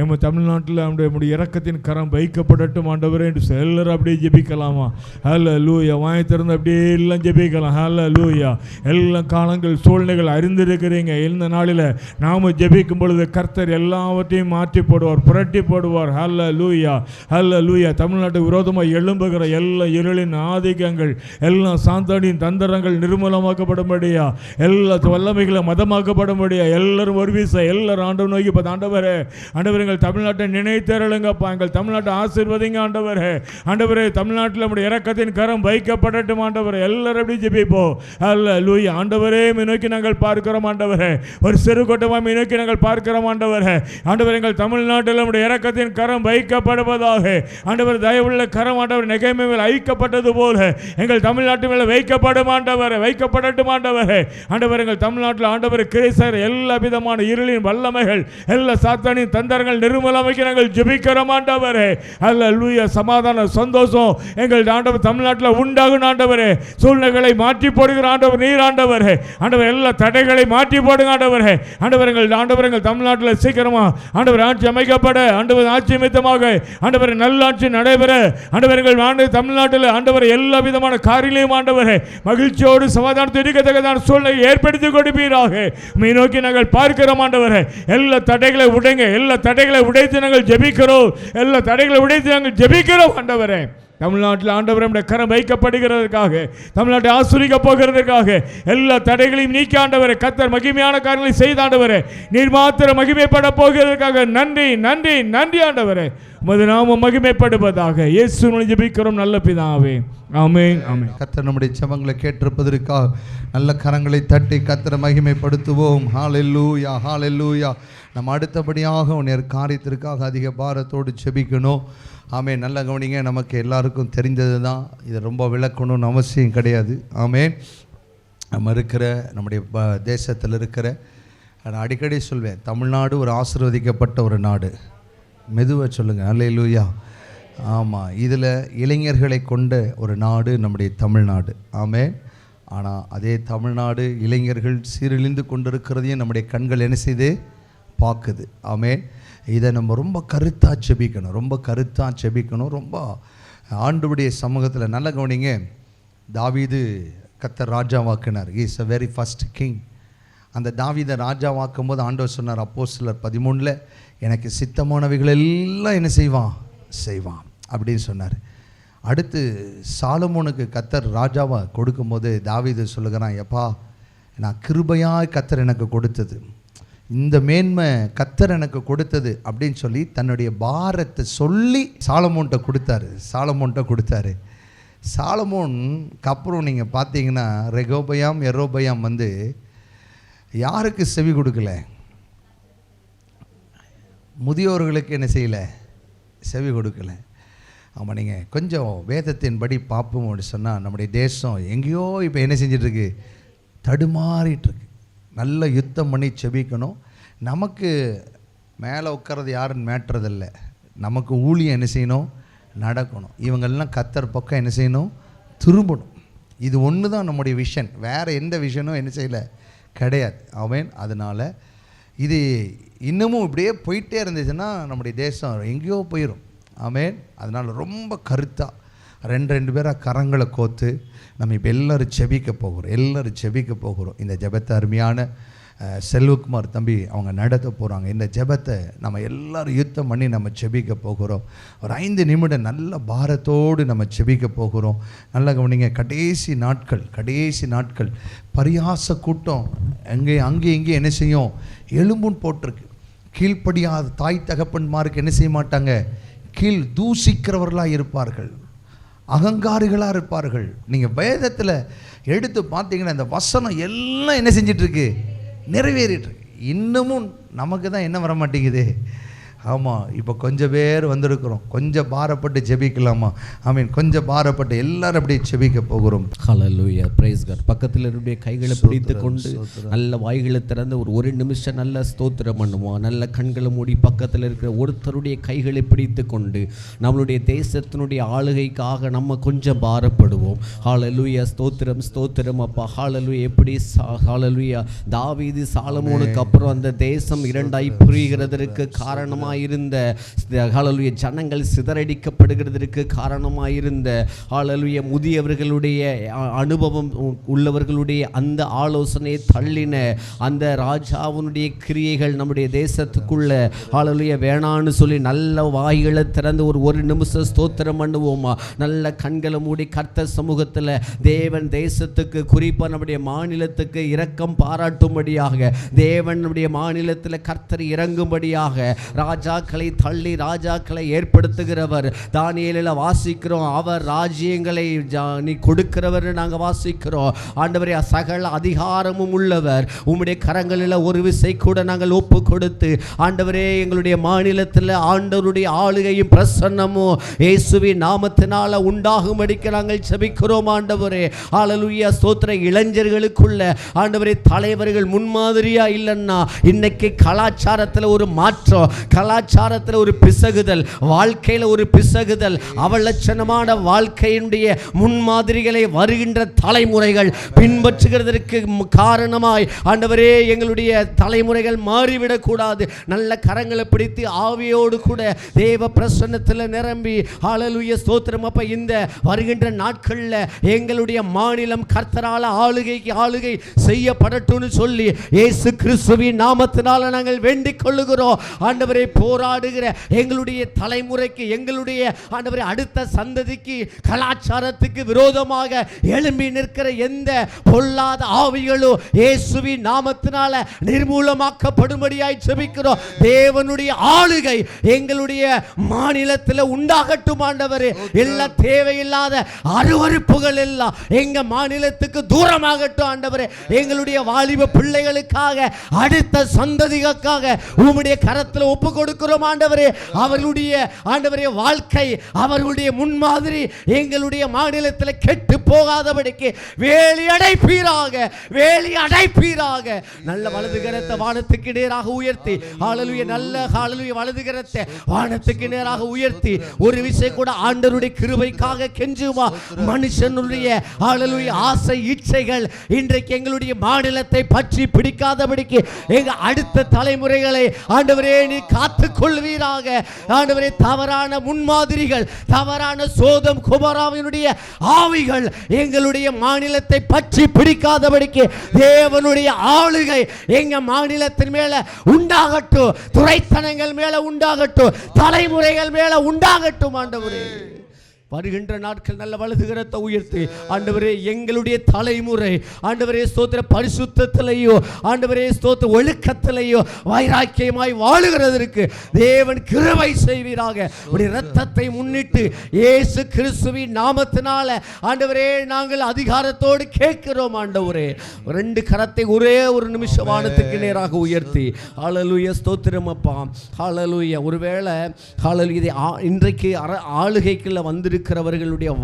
எங்கள் தமிழ்நாட்டில் நம்முடைய இரக்கத்தின் கரம் வைக்கப்படட்டும் ஆண்டவரே என்று எல்லாரும் அப்படியே ஜெபிக்கலாமா? ஹல்லேலூயா. வாயை திறந்து அப்படியே எல்லாம் ஜெபிக்கலாம். ஹல்லேலூயா. எல்லாம் காலங்கள் சூழ்நிலைகள் அறிந்திருக்கிறீங்க. இந்த நாளில் நாம் ஜெபிக்கும் பொழுது கர்த்தர் எல்லாவற்றையும் மாற்றி போடுவார், புரட்டி போடுவார். ஹல்லேலூயா, ஹல்லேலூயா. தமிழ்நாட்டுக்கு விரோதமாக எழும்புகிற எல்லா இருளின் ஆதிக்கங்கள் எல்லாம் சாத்தானின் தந்திரங்கள் நிர்மூலமாக்கப்படும்படியா, எல்லா வல்லமைகளை மதமாக்கப்படும்படியா எல்லாரும் ஒரு வீச எல்லாரும் ஆண்டவர் நோக்கி பார்த்து, ஆண்டவரே ஆண்டவர் எங்கள் தமிழ்நாட்டை நினைத்தருளுங்கப்பா, எங்கள் தமிழ்நாட்டை ஆசீர்வதிங்க ஆண்டவரே. ஆண்டவரே தமிழ்நாட்டில் நம்முடைய இரக்கத்தின் கரம் வைக்கப்படட்டும் ஆண்டவரே. எல்லாரும் எப்படி ஜெபிப்போம். ஹல்லேலூயா. ஆண்டவரே நோக்கி நாங்கள் பார்க்கிறோம் ஆண்டவரே. ஒரு சிறு கூட்டமாக நோக்கி நாங்கள் பார்க்கிறோம் ஆண்டவரே. ஆண்டவர் எங்கள் தமிழ்நாட்டில் நம்முடைய இரக்கத்தின் கரம் வைக்கப்படுவதாக. ஆண்டவர் தயவுள்ள கரம் ஆண்டவர் நெகேமியா மேல் ஐக்கப்பட்டது போல எங்கள் தமிழ்நாட்டு மேலே வைக்கப்படும் ஆண்டவரே, வைக்கப்படட்டும் ஆண்டவரே. ஆண்டவர் எங்கள் தமிழ்நாட்டில் ஆண்டவர் கிரைசர் எல்லா விதமான இருளின் வல்லமைகள் எல்லா சாத்தானின் தந்தரங்கள் நிர்மூலமாக்கி நாங்கள் ஜெபிக்கிறோம் ஆண்டவரே. ஹல்லேலூயா. சமாதான சந்தோஷம் எங்கள் ஆண்டவர் தமிழ்நாட்டில் உண்டாகும் ஆண்டவரே. சூழ்நிலைகளை மாற்றி போடுகிற ஆண்டவர் நீர் ஆண்டவரே. ஆண்டவர் எல்லா தடைகளை மாற்றி போடுங்க ஆண்டவரே. ஆண்டவர் எங்கள் தமிழ்நாட்டில் சீக்கிரமா ஆண்டவர் ஆட்சி அமைக்கப்பட, ஆண்டவர் ஆட்சி மித்தமாக ஆண்டவர் நல்லாட்சி நடைபெற, ஆண்டவர் எங்கள் தமிழ்நாட்டில் ஆண்டவர் எல்லா விதமான காரியங்களையும் ஆண்டவரே மகிழ்ச்சியோடு சமாதானத்தை இருக்கத்தக்கதான சூழ்நிலை ஏற்படுத்தி கொடுப்பீராக. உம்மை நோக்கி நாங்கள் பார்க்கிறோம் ஆண்டவரே. எல்லா தடைகளை உடைங்க, எல்லா தடைகளை உடைத்து நாங்கள் ஜெபிக்கிறோம், எல்லா தடைகளை உடைத்து நாங்கள் ஜெபிக்கிறோம் ஆண்டவரே. தமிழ்நாட்டில் ஆண்டவர் நம்முடைய கரம் வைக்கப்படுகிறதற்காக, தமிழ்நாட்டை ஆசீர்வதிக்க போகிறதற்காக எல்லா தடைகளையும் நீக்கி ஆண்டவரே கர்த்தர் மகிமையான காரியங்களை செய்த ஆண்டவரே. நீர் மாத்திரம் மகிமைப்பட போகிறதற்காக நன்றி நன்றி நன்றி ஆண்டவரே. உமது நாமம் மகிமைப்படுவதாக. இயேசுவின் ஜெபிக்கிறோம் நல்ல பிதாவே. ஆமென் ஆமென். கர்த்தர் நம்முடைய ஜெபங்களை கேட்டிருப்பதற்காக நல்ல கரங்களை தட்டி கர்த்தரை மகிமைப்படுத்துவோம். ஹல்லேலூயா, ஹல்லேலூயா. நம்ம அடுத்தபடியாக ஒரு காரியத்திற்காக அதிக பாரத்தோடு ஜெபிக்கணும். ஆமென். நல்ல கவனிங்க. நமக்கு எல்லாருக்கும் தெரிந்தது தான், இதை ரொம்ப விளக்கணும்னு அவசியம் கிடையாது. ஆமென். நம்ம இருக்கிற நம்முடைய தேசத்தில் இருக்கிற, நான் அடிக்கடி சொல்வேன், தமிழ்நாடு ஒரு ஆசீர்வதிக்கப்பட்ட ஒரு நாடு. மெதுவாக சொல்லுங்கள். ஹல்லேலூயா. ஆமாம், இதில் இளைஞர்களை கொண்ட ஒரு நாடு நம்முடைய தமிழ்நாடு. ஆமென். ஆனால் அதே தமிழ்நாடு இளைஞர்கள் சீரழிந்து கொண்டிருக்கிறதையும் நம்முடைய கண்கள் என்ன செய்து பார்க்குது. ஆமென். இதை நம்ம ரொம்ப கருத்தாக செபிக்கணும், ரொம்ப கருத்தாக செபிக்கணும், ரொம்ப ஆண்டவருடைய சமூகத்தில். நல்ல கவனிங்க. தாவீது கர்த்தர் ராஜாவாக்கினார். Is a very first king. அந்த தாவீதை ராஜாவாக்கும் போது ஆண்டவர் சொன்னார் அப்போஸ்தலர் 13 எனக்கு சித்தமானவைகள் எல்லாம் என்ன செய்வான் அப்படின்னு சொன்னார். அடுத்து சாலமோனுக்கு கர்த்தர் ராஜாவை கொடுக்கும்போது தாவீது சொல்லுகிறான், எப்பா நான் கிருபையாய் கர்த்தர் எனக்கு கொடுத்தது, இந்த மேன்மை கர்த்தர் எனக்கு கொடுத்தது அப்படின்னு சொல்லி தன்னுடைய பாரத்தை சொல்லி சாலமோன்கிட்ட கொடுத்தாரு. சாலமோனுக்கு அப்புறம் நீங்கள் பார்த்தீங்கன்னா ரெகோபயாம் எரோபயாம் வந்து யாருக்கு செவி கொடுக்கல? முதியோர்களுக்கு என்ன செய்யலை? செவி கொடுக்கல. ஆமாம். நீங்கள் கொஞ்சம் வேதத்தின்படி பார்ப்போம் அப்படி சொன்னால் நம்முடைய தேசம் எங்கேயோ இப்போ என்ன செஞ்சிட்ருக்கு? தடுமாறிட்டுருக்கு. நல்ல யுத்தம் பண்ணி செபிக்கணும். நமக்கு மேலே உட்கார்றது யாருன்னு மேட்டுறதில்லை. நமக்கு ஊழியம் என்ன செய்யணும்? நடக்கணும். இவங்கெல்லாம் கர்த்தர் பக்கம் என்ன செய்யணும்? திரும்பணும். இது ஒன்று தான் நம்முடைய விஷன். வேறு எந்த விஷனும் என்ன செய்யலை? கிடையாது. ஆமென். அதனால் இது இன்னமும் இப்படியே போயிட்டே இருந்துச்சுன்னா நம்முடைய தேசம் எங்கேயோ போயிடும். ஆமென். அதனால் ரொம்ப கருத்தாக ரெண்டு பேராக கரங்களை கோத்து நம்ம இப்போ எல்லோரும் செபிக்க போகிறோம். இந்த ஜெபத்தை அருமையான செல்வகுமார் தம்பி அவங்க நடத்த போகிறாங்க. இந்த ஜெபத்தை நம்ம எல்லோரும் யுத்தம் பண்ணி நம்ம செபிக்க போகிறோம். ஒரு 5 நிமிடம் நல்ல பாரத்தோடு நம்ம செபிக்க போகிறோம். நல்ல கவனிங்க. கடைசி நாட்கள் பரியாச கூட்டம் அங்கே என்ன செய்யும்? எலும்புன்னு போட்டிருக்கு. கீழ்ப்படியாத தாய் தகப்பன்மாருக்கு என்ன செய்ய மாட்டாங்க? கீழ் தூசிக்கிறவர்களாக இருப்பார்கள், அகங்காரிகளாக இருப்பார்கள். நீங்கள் வேதத்தில் எடுத்து பார்த்தீங்கன்னா இந்த வசனம் எல்லாம் என்ன செஞ்சிட்ருக்கு? நிறைவேறிட்டுருக்கு. இன்னமும் நமக்கு தான் என்ன வர மாட்டேங்குது? ஆமாம், இப்போ கொஞ்சம் பேர் வந்திருக்கிறோம். கொஞ்சம் பாரப்பட்டு ஜெபிக்கலாமா? ஆமீன். கொஞ்சம் பாரப்பட்டு எல்லாரும் அப்படியே ஜெபிக்க போகிறோம். ஹல்லேலூயா, பிரைஸ் காட். பக்கத்தில் இருடைய கைகளை பிடித்து கொண்டு நல்ல வாய்களை திறந்து ஒரு நிமிஷம் நல்ல ஸ்தோத்திரம் பண்ணுவோம். நல்ல கண்களை மூடி பக்கத்தில் இருக்கிற ஒருத்தருடைய கைகளை பிடித்து கொண்டு நம்மளுடைய தேசத்தினுடைய ஆளுகைக்காக நம்ம கொஞ்சம் பாரப்படுவோம். ஹல்லேலூயா, ஸ்தோத்திரம் ஸ்தோத்திரம் அப்பா. ஹல்லேலூயா. எப்படி ஹல்லேலூயா தாவீது சாலமோனுக்கு அப்புறம் அந்த தேசம் இரண்டாய் பிரிகிறதற்கு காரணமாக இருந்த ஹல்லேலூயா ஜனங்கள் சிதறடிக்கப்படுகிறதற்கு காரணமாயிருந்த ஹல்லேலூயா முதியவர்களுடைய அனுபவம் உள்ளவர்களுடைய அந்த ஆலோசனையை தள்ளின அந்த ராஜாவுடைய கிரியைகள் நம்முடைய தேசத்துக்குள்ள ஹல்லேலூயா வேணான்னு சொல்லி நல்ல வாய்களை திறந்து ஒரு நிமிஷம் ஸ்தோத்திரம் பண்ணுவோமா? நல்ல கண்களை மூடி கர்த்தர் சமூகத்தில் தேவன் தேசத்துக்கு குறிப்பாக நம்முடைய மாநிலத்துக்கு இரக்கம் பாராட்டும்படியாக தேவன் நம்முடைய மாநிலத்தில் கர்த்தர் இறங்கும்படியாக ராஜாக்களை தள்ளி ராஜாக்களை ஏற்படுத்துகிறவர். தானியேலில் வாசிக்கிறோம், அவர் ராஜ்யங்களை நீ கொடுக்கிறவர் நாங்கள் வாசிக்கிறோம். ஆண்டவரே, சகல அதிகாரமும் உள்ளவர். உம்முடைய கரங்களில் ஒரு விசை கூட நாங்கள் ஒப்பு கொடுத்து ஆண்டவரே எங்களுடைய மாநிலத்தில் ஆண்டவருடைய ஆளுகையும் பிரசன்னமும் இயேசுவின் நாமத்தினால உண்டாகும்படிக்கு நாங்கள் ஜெபிக்கிறோம். ஆண்டவரே ஹல்லேலூயா, ஸ்தோத்திர. இளைஞர்களுக்குள்ள ஆண்டவரே தலைவர்கள் முன்மாதிரியா இல்லைன்னா இன்னைக்கு கலாச்சாரத்தில் ஒரு மாற்றம், கலாச்சாரத்தில் ஒரு பிசகுதல், வாழ்க்கையில் ஒரு பிசகுதல், அவலட்சணமான வாழ்க்கையினுடைய முன்மாதிரிகளை வருகின்ற தலைமுறைகள் பின்பற்றுகிறதற்கு காரணமாய் ஆண்டவரே எங்களுடைய தலைமுறைகள் மாறிவிடக்கூடாது. நல்ல கரங்களை பிடித்து ஆவியோடு கூட தேவ பிரசன்னத்தில் நிரம்பி ஹல்லேலூயா, ஸ்தோத்திரம் அப்ப. இந்த வருகின்ற நாட்களில் எங்களுடைய மாநிலம் கர்த்தரால் ஆளுகை செய்யப்படட்டும்னு சொல்லி இயேசு கிறிஸ்துவின் நாமத்தினால நாங்கள் வேண்டிக் கொள்ளுகிறோம். ஆண்டவரே, போராடுகிற எங்களுடைய தலைமுறைக்கு, எங்களுடைய ஆண்டவரே அடுத்த சந்ததிக்கு கலாச்சாரத்துக்கு விரோதமாக எழும்பி நிற்கிற எந்த பொல்லாத ஆவிகளும் இயேசுவின் நாமத்தினால நிர்மூலமாக்கப்படும்படியாய் ஜெபிக்கிறோம். தேவனுடைய ஆளுகை எங்களுடைய மாநிலத்தில் உண்டாகட்டும். ஆண்டவரே, எல்லா தேவையில்லாத அருவருப்புகள் எல்லாம் எங்க மாநிலத்துக்கு தூரமாகட்டும். ஆண்டவரே, எங்களுடைய வாலிப பிள்ளைகளுக்காக அடுத்த சந்ததிகளுக்காக உம்முடைய கரத்தில் ஒப்பு கொடுக்கிறோம். ஆண்டவரே, அவர்களுடைய ஆண்டவரே வாழ்க்கை, அவர்களுடைய முன்மாதிரி எங்களுடைய மாநிலத்தில் கெட்டு போகாதபடிக்கு வேலி அடைப்பீராக. நல்ல வலது கரத்தை வானத்துக்கு நேராக உயர்த்தி ஹல்லேலூயா, நல்ல ஹல்லேலூயா வலது கரத்தை வானத்துக்கு நேராக உயர்த்தி ஒரு விஷயம் கூட ஆண்டவருடைய கிருபைக்காக கெஞ்சுமா. மனுஷனுடைய ஹல்லேலூயா ஆசை இச்சைகள் இன்றைக்கு எங்களுடைய மாநிலத்தை பற்றி பிடிக்காதபடிக்கு எங்க அடுத்த தலைமுறைகளை ஆண்டவரே நீ காத்துக் கொள்வீராக. ஆண்டவரே, தவறான முன்மாதிரிகள், தவறான சோதம் குமாராவினுடைய ஆவிகள் எங்களுடைய மாநிலத்தை பற்றி பிடிக்காதபடிக்கு தேவனுடைய ஆளுகை எங்க மாநிலத்தின் மேல உண்டாகட்டும், துரைத்தனங்கள் மேல உண்டாகட்டும், தலைமுறைகள் மேல உண்டாகட்டும். ஆண்டவரே, வருகின்ற நாட்கள் நல்ல வலதுகரத்தை உயர்த்தி ஆண்டவரே எங்களுடைய தலைமுறை ஆண்டவரே ஸ்தோத்திர பரிசுத்தத்திலேயோ ஆண்டவரே ஸ்தோத்திர ஒழுக்கத்திலேயோ வைராக்கியமாய் வாழுகிறதற்கு தேவன் கிருபை செய்வீராக. உடைய இரத்தத்தை முன்னிட்டு இயேசு கிறிஸ்துவின் நாமத்தினால ஆண்டவரே நாங்கள் அதிகாரத்தோடு கேட்கிறோம். ஆண்டவரே, ரெண்டு கரத்தை ஒரே ஒரு நிமிஷம் வானத்துக்கு நேராக உயர்த்தி ஹல்லேலூயா, ஸ்தோத்திரம் அப்பா. ஹல்லேலூயா. ஒருவேளை ஹல்லேலூயா இன்றைக்கு ஆளுகைக்குள்ள வந்திருக்கிறவர்களுடைய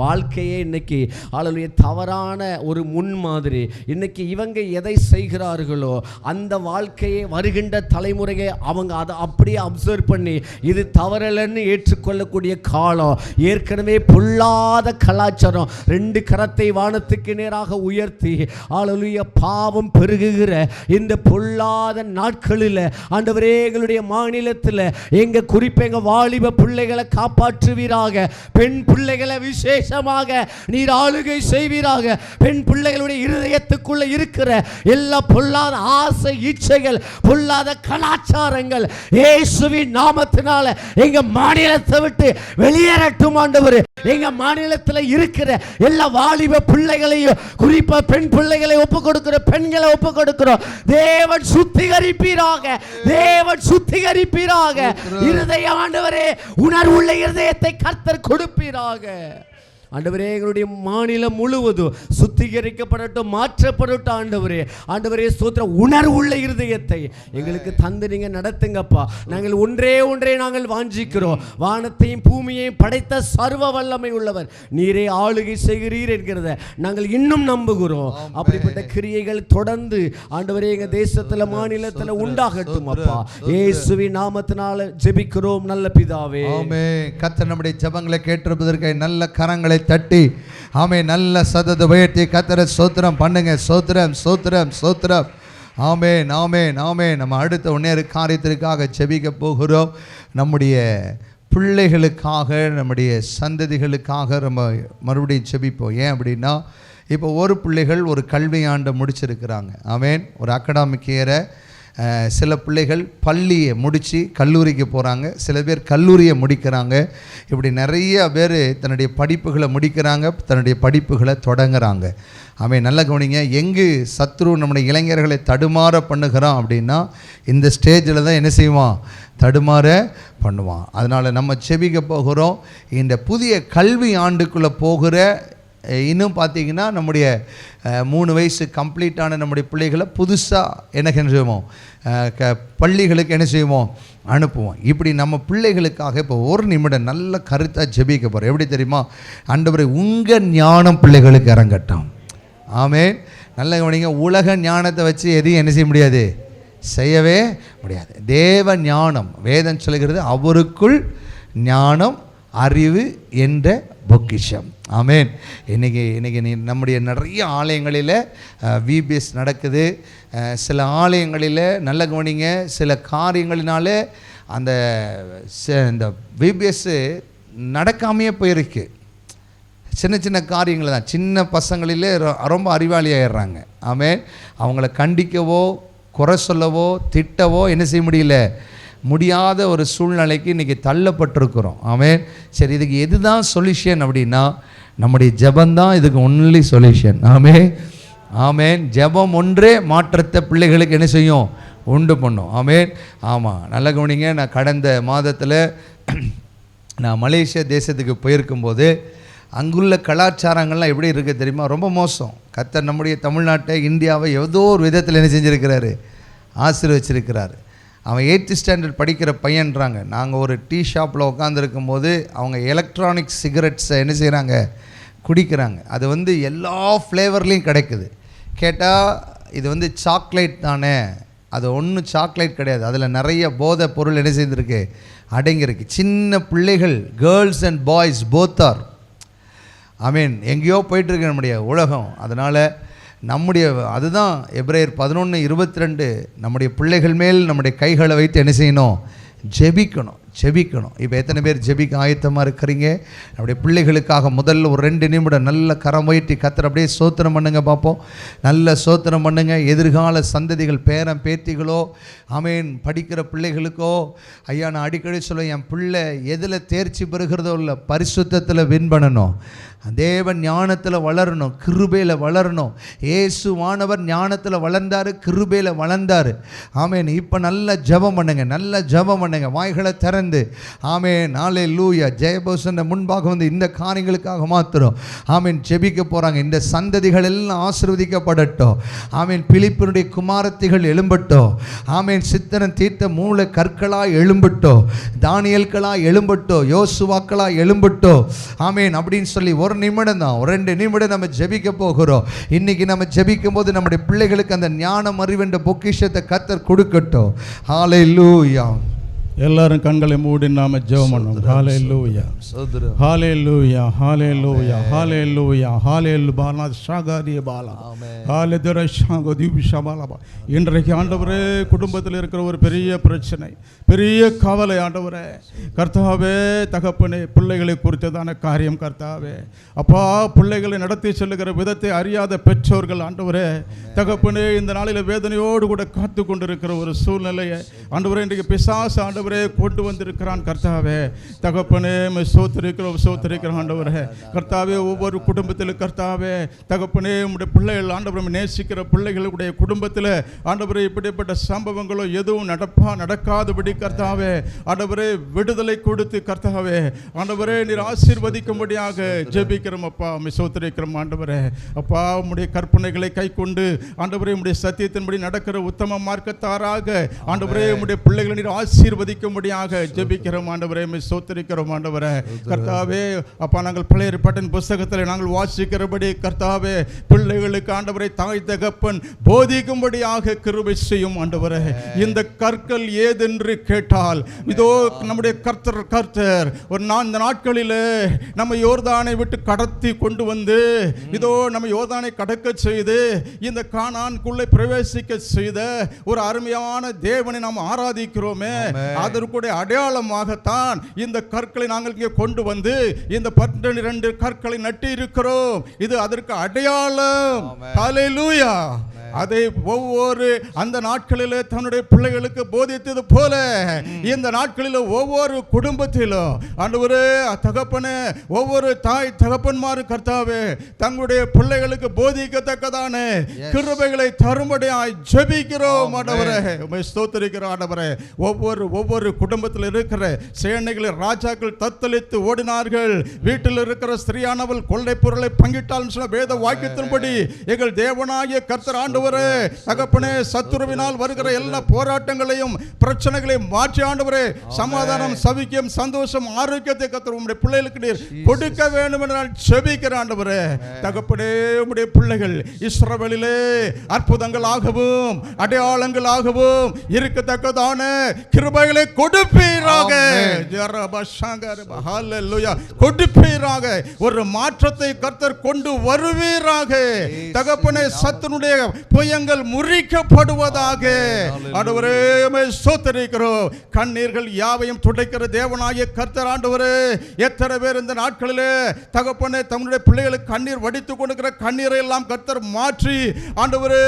வாழ்க்கையே இன்னைக்கு ஹல்லேலூயா தவறான ஒரு முன்மாதிரி. இன்னைக்கு இவங்க எதை செய்கிறார்களோ அந்த வாழ்க்கையை வருகின்ற தலைமுறையை அவங்க அதை அப்படியே அப்சர்வ் பண்ணி இது தவறலன்னு ஏற்றுக்கொள்ளக்கூடிய காலம். ஏற்கனவே பொல்லாத கலாச்சாரம். ரெண்டு கரத்தை வானத்துக்கு நேராக உயர்த்தி ஹல்லேலூயா பாவம் பெருகுகிற இந்த பொல்லாத நாட்களில் ஆண்டவரே எங்களுடைய மாநிலத்தில் எங்க குறிப்பா எங்க வாலிப பிள்ளைகளை காப்பாற்றுவீராக. பெண் பிள்ளைகளை விசேஷமாக நீர் ஆளுகை செய்வீராக. பெண் பிள்ளைகளுடைய இருதயத்துக்குள்ள இருக்கிற எல்லா பொல்லாத ஆசை இச்சைகள், பொல்லாத கலாச்சாரங்கள் இயேசுவின் நாமத்தினால எங்க மாநிலத்தை விட்டு வெளியேறட்டும். ஆண்டவரே, எங்க மாநிலத்தில் இருக்கிற எல்லா வாலிப பிள்ளைகளையும் குறிப்பா பெண் பிள்ளைகளை ஒப்பு கொடுக்கிற பெண்களை ஒப்பு கொடுக்கிறோம். தேவன் சுத்திகரிப்பீராக, தேவன் சுத்திகரிப்பீராக. இருதய ஆண்டவரே உணர்வுள்ள இருதயத்தை கர்த்தர் கொடுப்பீராக. ஆண்டவரே எங்களுடைய மாநிலம் முழுவதும் சுத்திகரிக்கப்படட்டும், மாற்றப்படட்டும். ஆண்டவரே, ஆண்டவரே ஸ்தோத்திரம். உணர்வுள்ள இருதயத்தை எங்களுக்கு தந்து நீங்க நடத்துங்கப்பா. நாங்கள் ஒன்றே நாங்கள் வாஞ்சிக்கிறோம். வானத்தையும் பூமியையும் படைத்த சர்வ வல்லமை உள்ளவர் நீரே ஆளுகை செய்கிறீர் என்கிறத நாங்கள் இன்னும் நம்புகிறோம். அப்படிப்பட்ட கிரியைகள் தொடர்ந்து ஆண்டவரே எங்க தேசத்துல மாநிலத்துல உண்டாகட்டும் அப்பா. இயேசுவின் நாமத்தினால ஜெபிக்கிறோம் நல்ல பிதாவே. ஆமென். கர்த்தர் நம்முடைய ஜெபங்களை கேட்டிருப்பதற்கு நல்ல கரங்களை தட்டி ஆமென் நல்ல சத்தத்தை உயர்த்தி கர்த்தரை ஸ்தோத்திரம் பண்ணுங்க. ஸ்தோத்திரம் ஸ்தோத்திரம் ஸ்தோத்திரம். ஆமென் ஆமென் ஆமென். நம்ம அடுத்த ஒன்னேறு காரியத்திற்காக ஜெபிக்க போகிறோம். நம்முடைய பிள்ளைகளுக்காக, நம்முடைய சந்ததிகளுக்காக நம்ம மறுபடியும் ஜெபிப்போம். ஏன் அப்படின்னா, இப்போ ஒரு பிள்ளைகள் ஒரு கல்வி ஆண்டை முடிச்சிருக்கிறாங்க. ஆமென். ஒரு அகாடமிக் இயரை சில பிள்ளைகள் பள்ளியை முடித்து கல்லூரிக்கு போகிறாங்க, சில பேர் கல்லூரியை முடிக்கிறாங்க. இப்படி நிறைய பேர் தன்னுடைய படிப்புகளை முடிக்கிறாங்க, தன்னுடைய படிப்புகளை தொடங்குறாங்க. ஆமென். நல்ல கவனிங்க. எங்கு சத்ரு நம்முடைய இளைஞர்களை தடுமாற பண்ணுகிறான் அப்படின்னா, இந்த ஸ்டேஜில் தான் என்ன செய்வான்? தடுமாற பண்ணுவான். அதனால் நம்ம செபிக்க போகிறோம். இந்த புதிய கல்வி ஆண்டுக்குள்ளே போகிற இன்னும் பார்த்திங்கன்னா நம்முடைய 3 வயசு கம்ப்ளீட்டான நம்முடைய பிள்ளைகளை புதுசாக என்ன செய்வோம்? பள்ளிகளுக்கு என்ன செய்வோம்? அனுப்புவோம். இப்படி நம்ம பிள்ளைகளுக்காக இப்போ ஒரு நிமிடம் நல்ல கருத்தாக ஜெபிக்க போகிறோம். எப்படி தெரியுமா? ஆண்டவரே உங்கள் ஞானம் பிள்ளைகளுக்கு இறங்கட்டும். ஆமென். நல்ல கவனிங்க. உலக ஞானத்தை வச்சு எதையும் என்ன செய்ய முடியாது? செய்யவே முடியாது. தேவ ஞானம், வேதம் சொல்கிறது அவருக்குள் ஞானம் அறிவு என்ற பொக்கிஷம். ஆமென். இன்றைக்கி நம்முடைய நிறைய ஆலயங்களில் விபிஎஸ் நடக்குது. சில ஆலயங்களில் நல்ல கவனிங்க, சில காரியங்களினால அந்த இந்த விபிஎஸ்ஸு நடக்காமையே போயிருக்கு. சின்ன சின்ன காரியங்கள் தான். சின்ன பசங்களிலே ரொம்ப அறிவாளியாகிடுறாங்க. ஆமென். அவங்கள கண்டிக்கவோ குறை சொல்லவோ திட்டவோ என்ன செய்ய முடியாத ஒரு சூழ்நிலைக்கு இன்றைக்கி தள்ளப்பட்டிருக்கிறோம். ஆமென். சரி, இதுக்கு எதுதான் சொல்யூஷன் அப்படின்னா, நம்முடைய ஜெபந்தான் இதுக்கு ஒன்லி சொல்யூஷன். ஆமென் ஆமென். ஜெபம் ஒன்றே மாற்றத்தை பிள்ளைகளுக்கு என்ன செய்யும்? உண்டு பண்ணும். ஆமென். ஆமாம், நல்ல கவனிங்க. நான் கடந்த மாதத்தில் நான் மலேசியா தேசத்துக்கு போயிருக்கும்போது அங்குள்ள கலாச்சாரங்கள்லாம் எப்படி இருக்குது தெரியுமா? ரொம்ப மோசம். கர்த்தர் நம்முடைய தமிழ்நாட்டை, இந்தியாவை ஏதோ ஒரு விதத்தில் என்ன செஞ்சுருக்கிறாரு? ஆசீர்வச்சிருக்கிறாரு. அவன் 8th ஸ்டாண்டர்ட் படிக்கிற பையன்றாங்க. நாங்கள் ஒரு டீ ஷாப்பில் உட்காந்துருக்கும் போது அவங்க எலக்ட்ரானிக் சிகரெட்ஸை என்ன செய்கிறாங்க? குடிக்கிறாங்க. அது வந்து எல்லா ஃப்ளேவர்லேயும் கிடைக்குது. கேட்டால் இது சாக்லேட் தானே. அது ஒன்றும் சாக்லேட் கிடையாது, அதில் நிறைய போதை பொருள் என்ன செய்திருக்கு? அடங்கியிருக்கு. சின்ன பிள்ளைகள், girls and boys both are. ஆமீன். எங்கேயோ போயிட்டுருக்கு நம்முடைய உலகம். அதனால் அதுதான் எபிரேயர் 11:22 நம்முடைய பிள்ளைகள் மேல் நம்முடைய கைகளை வைத்து என்ன செய்யணும்? ஜெபிக்கணும். இப்போ எத்தனை பேர் ஜெபிக்க ஆயத்தமாக இருக்கிறீங்க? நம்முடைய பிள்ளைகளுக்காக முதல்ல ஒரு 2 நிமிடம் நல்ல கரம் வைத்து கர்த்தர் அப்படியே ஸ்தோத்திரம் பண்ணுங்க பார்ப்போம். நல்ல ஸ்தோத்திரம் பண்ணுங்க. எதிர்கால சந்ததிகள், பேரன் பேத்திகளோ, ஆமீன், படிக்கிற பிள்ளைகளுக்கோ, ஐயா நான் அடிக்கடி சொல்லுவேன், என் பிள்ளை எதில் தேர்ச்சி பெறுகிறதோ இல்லை, பரிசுத்தத்தில் வின் பண்ணணும், தேவன் ஞானத்தில் வளரணும், கிருபையில் வளரணும். இயேசுவானவர் ஞானத்தில் வளர்ந்தார், கிருபையில் வளர்ந்தார். ஆமேன். இப்போ நல்ல ஜெபம் பண்ணுங்க, வாய்களை திறந்து. ஆமேன். ஹல்லேலூயா. ஜெயபோசன் முன்பாக இந்த காரியங்களுக்காக மாத்திரம் ஆமேன் ஜெபிக்க போகிறாங்க. இந்த சந்ததிகள் எல்லாம் ஆசீர்வதிக்கப்படட்டும். ஆமேன். பிலிப்பினுடைய குமாரத்திகள் எழும்பட்டும். ஆமேன். சித்தரன் தீர்த்த மூல கற்களாய் எழும்பட்டும், தானியல்களாய் எழும்பட்டும், யோசுவாக்களாய் எழும்பட்டும். ஆமேன். அப்படின்னு சொல்லி ஒரு நிமிடம் தான், ஒரு 2 நிமிடம் நம்ம ஜெபிக்க போகிறோம். இன்னைக்கு நம்ம ஜெபிக்கும் போது நம்முடைய பிள்ளைகளுக்கு அந்த ஞானம் அறிவென்ற பொக்கிஷத்தை கர்த்தர் கொடுக்கட்டும். ஹல்லேலூயா. எல்லாரும் கண்களை மூடி நாம ஜெபம் பண்ணுவோம். ஹல்லேலூயா, ஹல்லேலூயா, ஹல்லேலூயா, ஹல்லேலூயா, ஹல்லேலூயா. பாலா ஷாகாரிய பாலா, ஹல்லேலூயா, ஷாகோதிபி ஷபாலா. இன்றைக்கு ஆண்டவரே, குடும்பத்தில் இருக்கிற ஒரு பெரிய பிரச்சனை, பெரிய கவலை ஆண்டவரே, கர்த்தாவே, தகப்பனே, பிள்ளைகளை குறித்ததான காரியம் கர்த்தாவே, அப்பா, பிள்ளைகளை நடத்தி செல்லுகிற விதத்தை அறியாத பெற்றோர்கள் ஆண்டவரே, தகப்பனே, இந்த நாளில் வேதனையோடு கூட காத்து கொண்டிருக்கிற ஒரு சூழ்நிலையை ஆண்டவரே, இன்றைக்கு பிசாசு ஆண்டவரே ஆண்டவரே கொண்டு வந்திருக்கிறான் கர்த்தாவே. தகப்பனே சோத்திருக்கிறோம் ஆண்டவரே. கர்த்தாவே ஒவ்வொரு குடும்பத்தில் கர்த்தாவே தகப்பனே உம்முடைய பிள்ளைகள் ஆண்டவரை நேசிக்கிற பிள்ளைகளுடைய குடும்பத்தில் ஆண்டவரே இப்படிப்பட்ட சம்பவங்களோ எதுவும் நடக்காதபடி கர்த்தாவே ஆண்டவரே விடுதலை கொடுத்து கர்த்தாவே ஆண்டவரே நீர் ஆசீர்வதிக்கும்படியாக ஜெபிக்கிறோம் அப்பா. சோத்திருக்கிறோம் ஆண்டவரே. அப்பா உம்முடைய கற்பனைகளை கை கொண்டு ஆண்டவரே உம்முடைய சத்தியத்தின்படி நடக்கிற உத்தம மார்க்கத்தாராக ஆண்டவரே உம்முடைய பிள்ளைகளை நீர் ஆசீர்வதிக்கும்படியாக ஜெபிக்கிறோம் ஆண்டவரே. சோத்திருக்கிறோம் ஆண்டவரே. கர்த்தாவே அப்பா நாங்கள் பழைய ஏற்பாட்டின் புஸ்தகத்தில் நாங்கள் வாசிக்கிறபடி கர்த்தாவே பிள்ளைகளுக்கு ஆண்டவரை தாய் தகப்பன் போதிக்கும்படியாக கிருபை செய்யும் ஆண்டவரே. இந்த கற்கள் ஏதென்று கேட்டால் இதோ நம்முடைய கர்த்தர் ஒரு இந்த நாட்களிலே நம்ம யோர்தானை விட்டு கடத்தி கொண்டு வந்து இதோ நம்ம யோர்தானை கடக்க செய்து இந்த கானானுக்குள்ளே பிரவேசிக்க செய்த ஒரு அருமையான தேவனை நாம் ஆராதிக்கிறோமே. அதற்குடைய அடையாளமாகத்தான் இந்த கற்களை நாங்கள் இங்கே கொண்டு வந்து இந்த 12 கற்களை நட்டி இருக்கிறோம். இது அதற்கு அடையாளம். ஹல்லேலூயா. அதை ஒவ்வொரு அந்த நாட்களிலே தன்னுடைய பிள்ளைகளுக்கு போதித்தது போல இந்த நாட்களில் ஒவ்வொரு குடும்பத்திலும் ஆண்டவரே தகப்பனே ஒவ்வொரு தாய் தகப்பன்மாரும் கர்த்தாவே தங்களுடைய பிள்ளைகளுக்கு போதிக்கத்தக்கதான கிருபைகளை தரும்படியாய் ஜெபிக்கிறோம் ஆண்டவரே. உம்மை ஸ்தோத்திரிக்கிறோம் ஆண்டவரே. ஒவ்வொரு குடும்பத்தில் இருக்கிற சேனைகளில் ராஜாக்கள் தத்தளித்து ஓடினார்கள். வீட்டில் இருக்கிற ஸ்திரீயானவள் கொள்ளை பொருளை பங்கிட்டால் சொன்ன வேத வாக்கியத்தின்படி எங்கள் தேவனாகிய கர்த்தர் ஆண்டவரே தகப்பனே சத்துருவினால் வருகிற எல்லா போராட்டங்களையும் பிரச்சனைகளையும் மாற்றி ஆண்டவரே சமாதானம் சவிக்கியம் சந்தோஷம் ஆரோக்கியத்தை கர்த்தர் உம்முடைய பிள்ளைகளுக்கு நீர் கொடுக்க வேண்டும் என்று நான் ஜெபிக்கிறேன் ஆண்டவரே. தகப்பனே உம்முடைய பிள்ளைகள் இஸ்ரவேலிலே அற்புதங்களாகவும் அடையாளங்களாகவும் இருக்கத்தக்கதான கிருபைகளை கொடுப்பீராக. ஹல்லேலூயா. கொடுப்பீராக. ஒரு மாற்றத்தை கர்த்தர் கொண்டு வருவீராக. தகப்பனே சத்துனுடைய புயங்கள் முறிக்கப்படுவதாக. ஆண்டவரே உம்மை ஸ்தோத்திரிக்கிறோம். கண்ணீர்கள் யாவையும் துடைக்கிற தேவனாகிய கர்த்தர் ஆண்டவரே எத்தனை பேர் இந்த நாட்களிலே தகப்பனே தங்களுடைய பிள்ளைகளுக்கு கண்ணீர் வடித்துக் கொடுக்கிற கண்ணீரை எல்லாம் கர்த்தர் மாற்றி ஆண்டவரே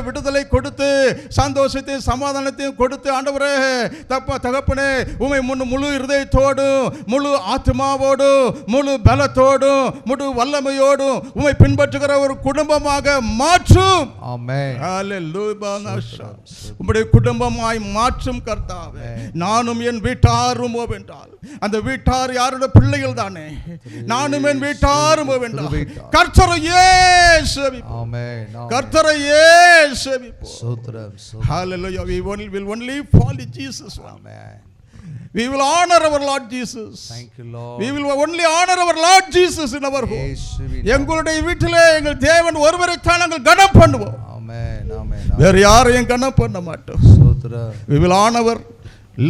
விடுதலை கொடுத்து சந்தோஷத்தையும் சமாதானத்தையும் கொடுத்து ஆண்டவரே தகப்பனே உம்மை முழு இருதயத்தோடும் முழு ஆத்மாவோடும் முழு பலத்தோடும் முழு வல்லமையோடும் உம்மை பின்பற்றுகிற ஒரு குடும்பமாக மாற்றும். ஆமென். ஹல்லேலூயா. உம்முடைய குடும்பமாய் மாற்றும் கர்த்தாவே. நானும் என் வீட்டாரும் என்றால் அந்த வீட்டார் யாருடைய பிள்ளைகள் தானே. நானும் என் வீட்டாரும் என்றால் கர்த்தரையே சேவிப்போம். ஆமென். கர்த்தரையே சேவிப்போம். ஸ்தோத்திரம். ஹல்லேலூயா. We will only follow Jesus. Amen. We will honor our Lord Jesus. Thank you Lord. We will only honor our Lord Jesus in our home. எங்களுடைய வீட்டிலே எங்கள் தேவன் ஒருவரை தான் நாங்கள் கனம் பண்ணுவோம். ஆமென். ஆமென். வேற யாரையும் கனம் பண்ண மாட்டோம். ஸ்தோத்திரம். We will honor our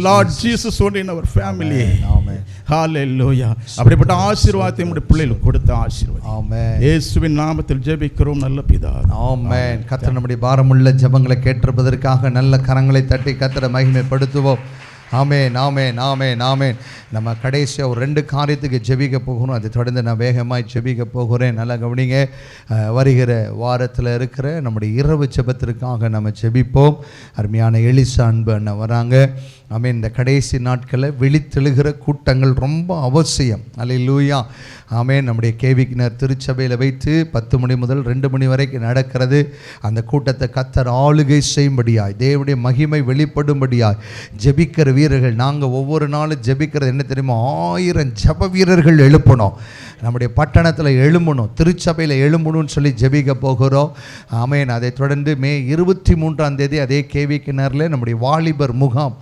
Lord Jesus only in our family. Amen. Hallelujah. அப்படிப்பட்ட ஆசீர்வாதத்தை நம்முடைய பிள்ளைகளுக்கு கொடுத்த ஆசீர்வாதம். ஆமென். இயேசுவின் நாமத்தில் ஜெபிக்கிறோம் நல்ல பிதாவே. ஆமென். கர்த்தர் நம்முடைய பாரமுள்ள ஜெபங்களை கேட்டிருப்பதற்காக நல்ல கரங்களை தட்டி கர்த்தரை மகிமைப்படுத்துவோம். ஆமென். ஆமென். ஆமென். ஆமென். நம்ம கடைசியாக ஒரு 2 காரியத்துக்கு ஜெபிக்க போகணும். அதை தொடர்ந்து நான் வேகமாக ஜெபிக்க போகிறேன். நல்லா கவனிங்க. வருகிற வாரத்தில் இருக்கிற நம்முடைய இரவு ஜெபத்திற்காக நம்ம ஜெபிப்போம். அருமையான எலிசா அன்பு அண்ணன் வராங்க. ஆமென். இந்த கடைசி நாட்களில் விழித்தெழுகிற கூட்டங்கள் ரொம்ப அவசியம். அல்லேலூயா. ஆமென். நம்முடைய கேவிக்கினர் திருச்சபையில் வைத்து 10 மணி முதல் 2 மணி வரைக்கும் நடக்கிறது. அந்த கூட்டத்தை கர்த்தர் ஆளுகை செய்யும்படியாய் தேவனுடைய மகிமை வெளிப்படும்படியாய் ஜெபிக்கிற வீரர்கள் நாங்கள் ஒவ்வொரு நாளும் ஜெபிக்கிறது என்ன தெரியுமா? 1000 ஜெப வீரர்கள் எழுப்பணும். நம்முடைய பட்டணத்தில் எழும்பணும், திருச்சபையில் எழும்பணும்னு சொல்லி ஜெபிக்க போகிறோம். ஆமென். அதை தொடர்ந்து மே 23ஆம் தேதி அதே கேவிக்கினரில் நம்முடைய வாலிபர் முகாம்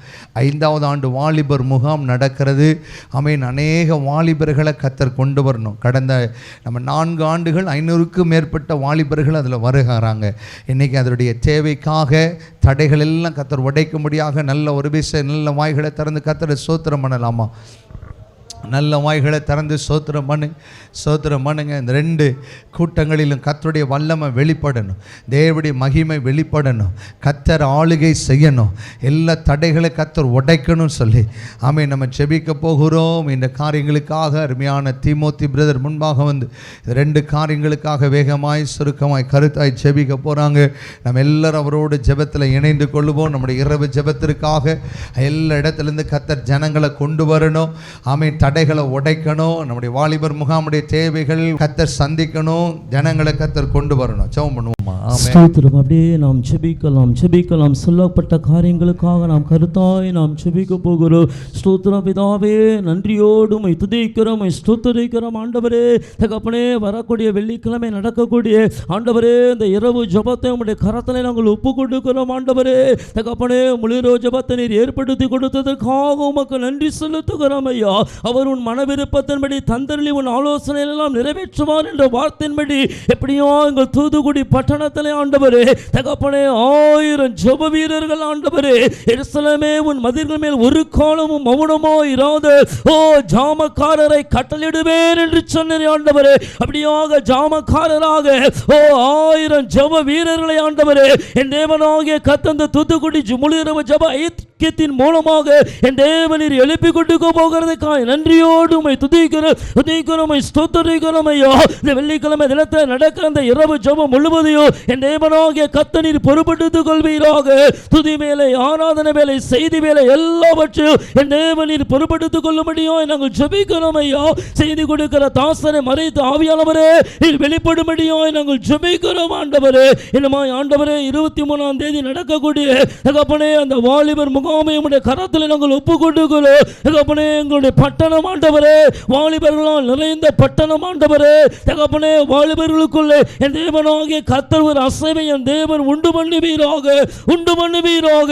5வது ஆண்டு வாலிபர் முகாம் நடக்கிறது. ஆமென். அநேக வாலிபர்களை கர்த்தர் கொண்டு வரணும். கடந்த நம்ம 4 ஆண்டுகள் 500க்கும் மேற்பட்ட வாலிபர்கள் அதில் வருகிறாங்க. இன்றைக்கி அதனுடைய தேவைக்காக தடைகள் எல்லாம் கர்த்தர் உடைக்கும்படியாக நல்ல ஒரு நல்ல வாய்களை திறந்து கர்த்தரை ஸ்தோத்திரம் பண்ணலாமா? நல்ல வாய்களை திறந்து ஸ்தோத்திரம் பண்ணுங்க, ஸ்தோத்திரம் பண்ணுங்க. இந்த 2 கூட்டங்களிலும் கர்த்தருடைய வல்லமை வெளிப்படணும், தேவனுடைய மகிமை வெளிப்படணும், கர்த்தர் ஆளுகை செய்யணும், எல்லா தடைகளை கர்த்தர் உடைக்கணும்னு சொல்லி ஆமென் நம்ம ஜெபிக்க போகிறோம். இந்த காரியங்களுக்காக அருமையான தீமோத்தி பிரதர் முன்பாக வந்து 2 காரியங்களுக்காக வேகமாய் சுருக்கமாய் கருத்தாய் ஜெபிக்க போகிறாங்க. நம்ம எல்லாரும் அவரோடு ஜெபத்தில் இணைந்து கொள்ளுவோம். நம்முடைய இரவு ஜெபத்திற்காக எல்லா இடத்துலேருந்து கர்த்தர் ஜனங்களை கொண்டு வரணும். ஆமென் தடைகளை உடைக்கணும். நம்முடைய வாலிபர் முகாமுடைய தேவைகள் கர்த்தர் சந்திக்கணும், ஜனங்களை கர்த்தர் கொண்டு வரணும். ஜெபம் பண்ணுவோமா? ஸ்தோத்திரம். அப்படியே நாம் ஜெபிக்கலாம். சொல்லப்பட்ட காரியங்களுக்காக நாம் கருத்தாய் நாம் ஜெபிக்க போகிறோம். ஸ்தோத்திரம் பிதாவே, நன்றியோடு உம்மை துதிக்கிறோம், உம்மை ஸ்தோத்திரிக்கிறோம் ஆண்டவரே. தகப்பனே, வரக்கூடிய வெள்ளிக்கிழமை நடக்கக்கூடிய ஆண்டவரே இந்த இரவு ஜெபத்தை உம்முடைய கரத்தில் நாங்கள் ஒப்பு கொடுக்கிறோம் ஆண்டவரே. தகப்பனே, முழுரவு ஜெபத்தை நீர் ஏற்படுத்தி கொடுத்ததற்காக உமக்கு நன்றி செலுத்துகிறோம் ஐயா. அவர் உன் மன விருப்பத்தின்படி தந்தருளி உன் ஆலோசனை எல்லாம் நிறைவேற்றுவார் என்ற வார்த்தையின்படி எப்படியோ எங்கள் தூதுக்குடி பட்டணத்திலே ஆண்டவரே தகப்பனே 1000 ஜெப வீரர்கள் ஆண்டவரே, எருசலேமே உன் மதில்கள் மேல் ஒரு காலமும் மௌனமோ இராத ஜாமக்காரரை கட்டளிடுவேன் என்று சொன்னேன் ஆண்டவரே. அப்படியாக ஜாமக்காரராக 1000 ஜெப வீரர்களை ஆண்டவரே என் தேவனாகிய கர்த்தர் தூத்துக்குடி முழுரவு ஜெப ஐக்கியத்தின் மூலமாக என் தேவனீர் எழுப்பி கொண்டு போகிறதுக்காக நன்றியோடு உம்மை துதிக்கிறோம், ஸ்தோத்திரிக்கிறோம் ஐயா. இந்த வெள்ளிக்கிழமை தினத்தில் நடக்கிற அந்த இரவு ஜெபம் முழுவதையும் என் தேவனாகிய கர்த்தர் நீர் பொறுப்பெடுத்துக் கொள்வீராக. துதி வேலை, ஆராதனை வேலை, செய்தி வேலை எல்லாவற்றையும் என் தேவனீர் பொறுப்பெடுத்துக் கொள்ளும்படியும் நாங்கள் ஜெபிக்கிறோம் ஐயா. செய்தி கொடுக்கிற தாசனை மறைத்து ஆவியானவரே நீர் வெளிப்படும்படியும் நாங்கள் ஜெபிக்கிறோம் ஆண்டவரே. இன்னமாய் ஆண்டவரே 23ஆம் தேதி நடக்கக்கூடிய தகப்பனே அந்த வாலிபர் முகாமை உம்முடைய கரத்தில் நாங்கள் ஒப்பு கொடுக்கிறோம். தகப்பனே, எங்களுடைய பட்டணம் ஆண்டவரே வாலிபர்களால் நிறைந்த பட்டணம் ஆண்டவரே. தகப்பனே, வாலிபர்களுக்குள்ளே என் தேவனாகிய கர்த்தர் ஒரு அசைவை என் தேவன் உண்டு பண்ணுவீராக.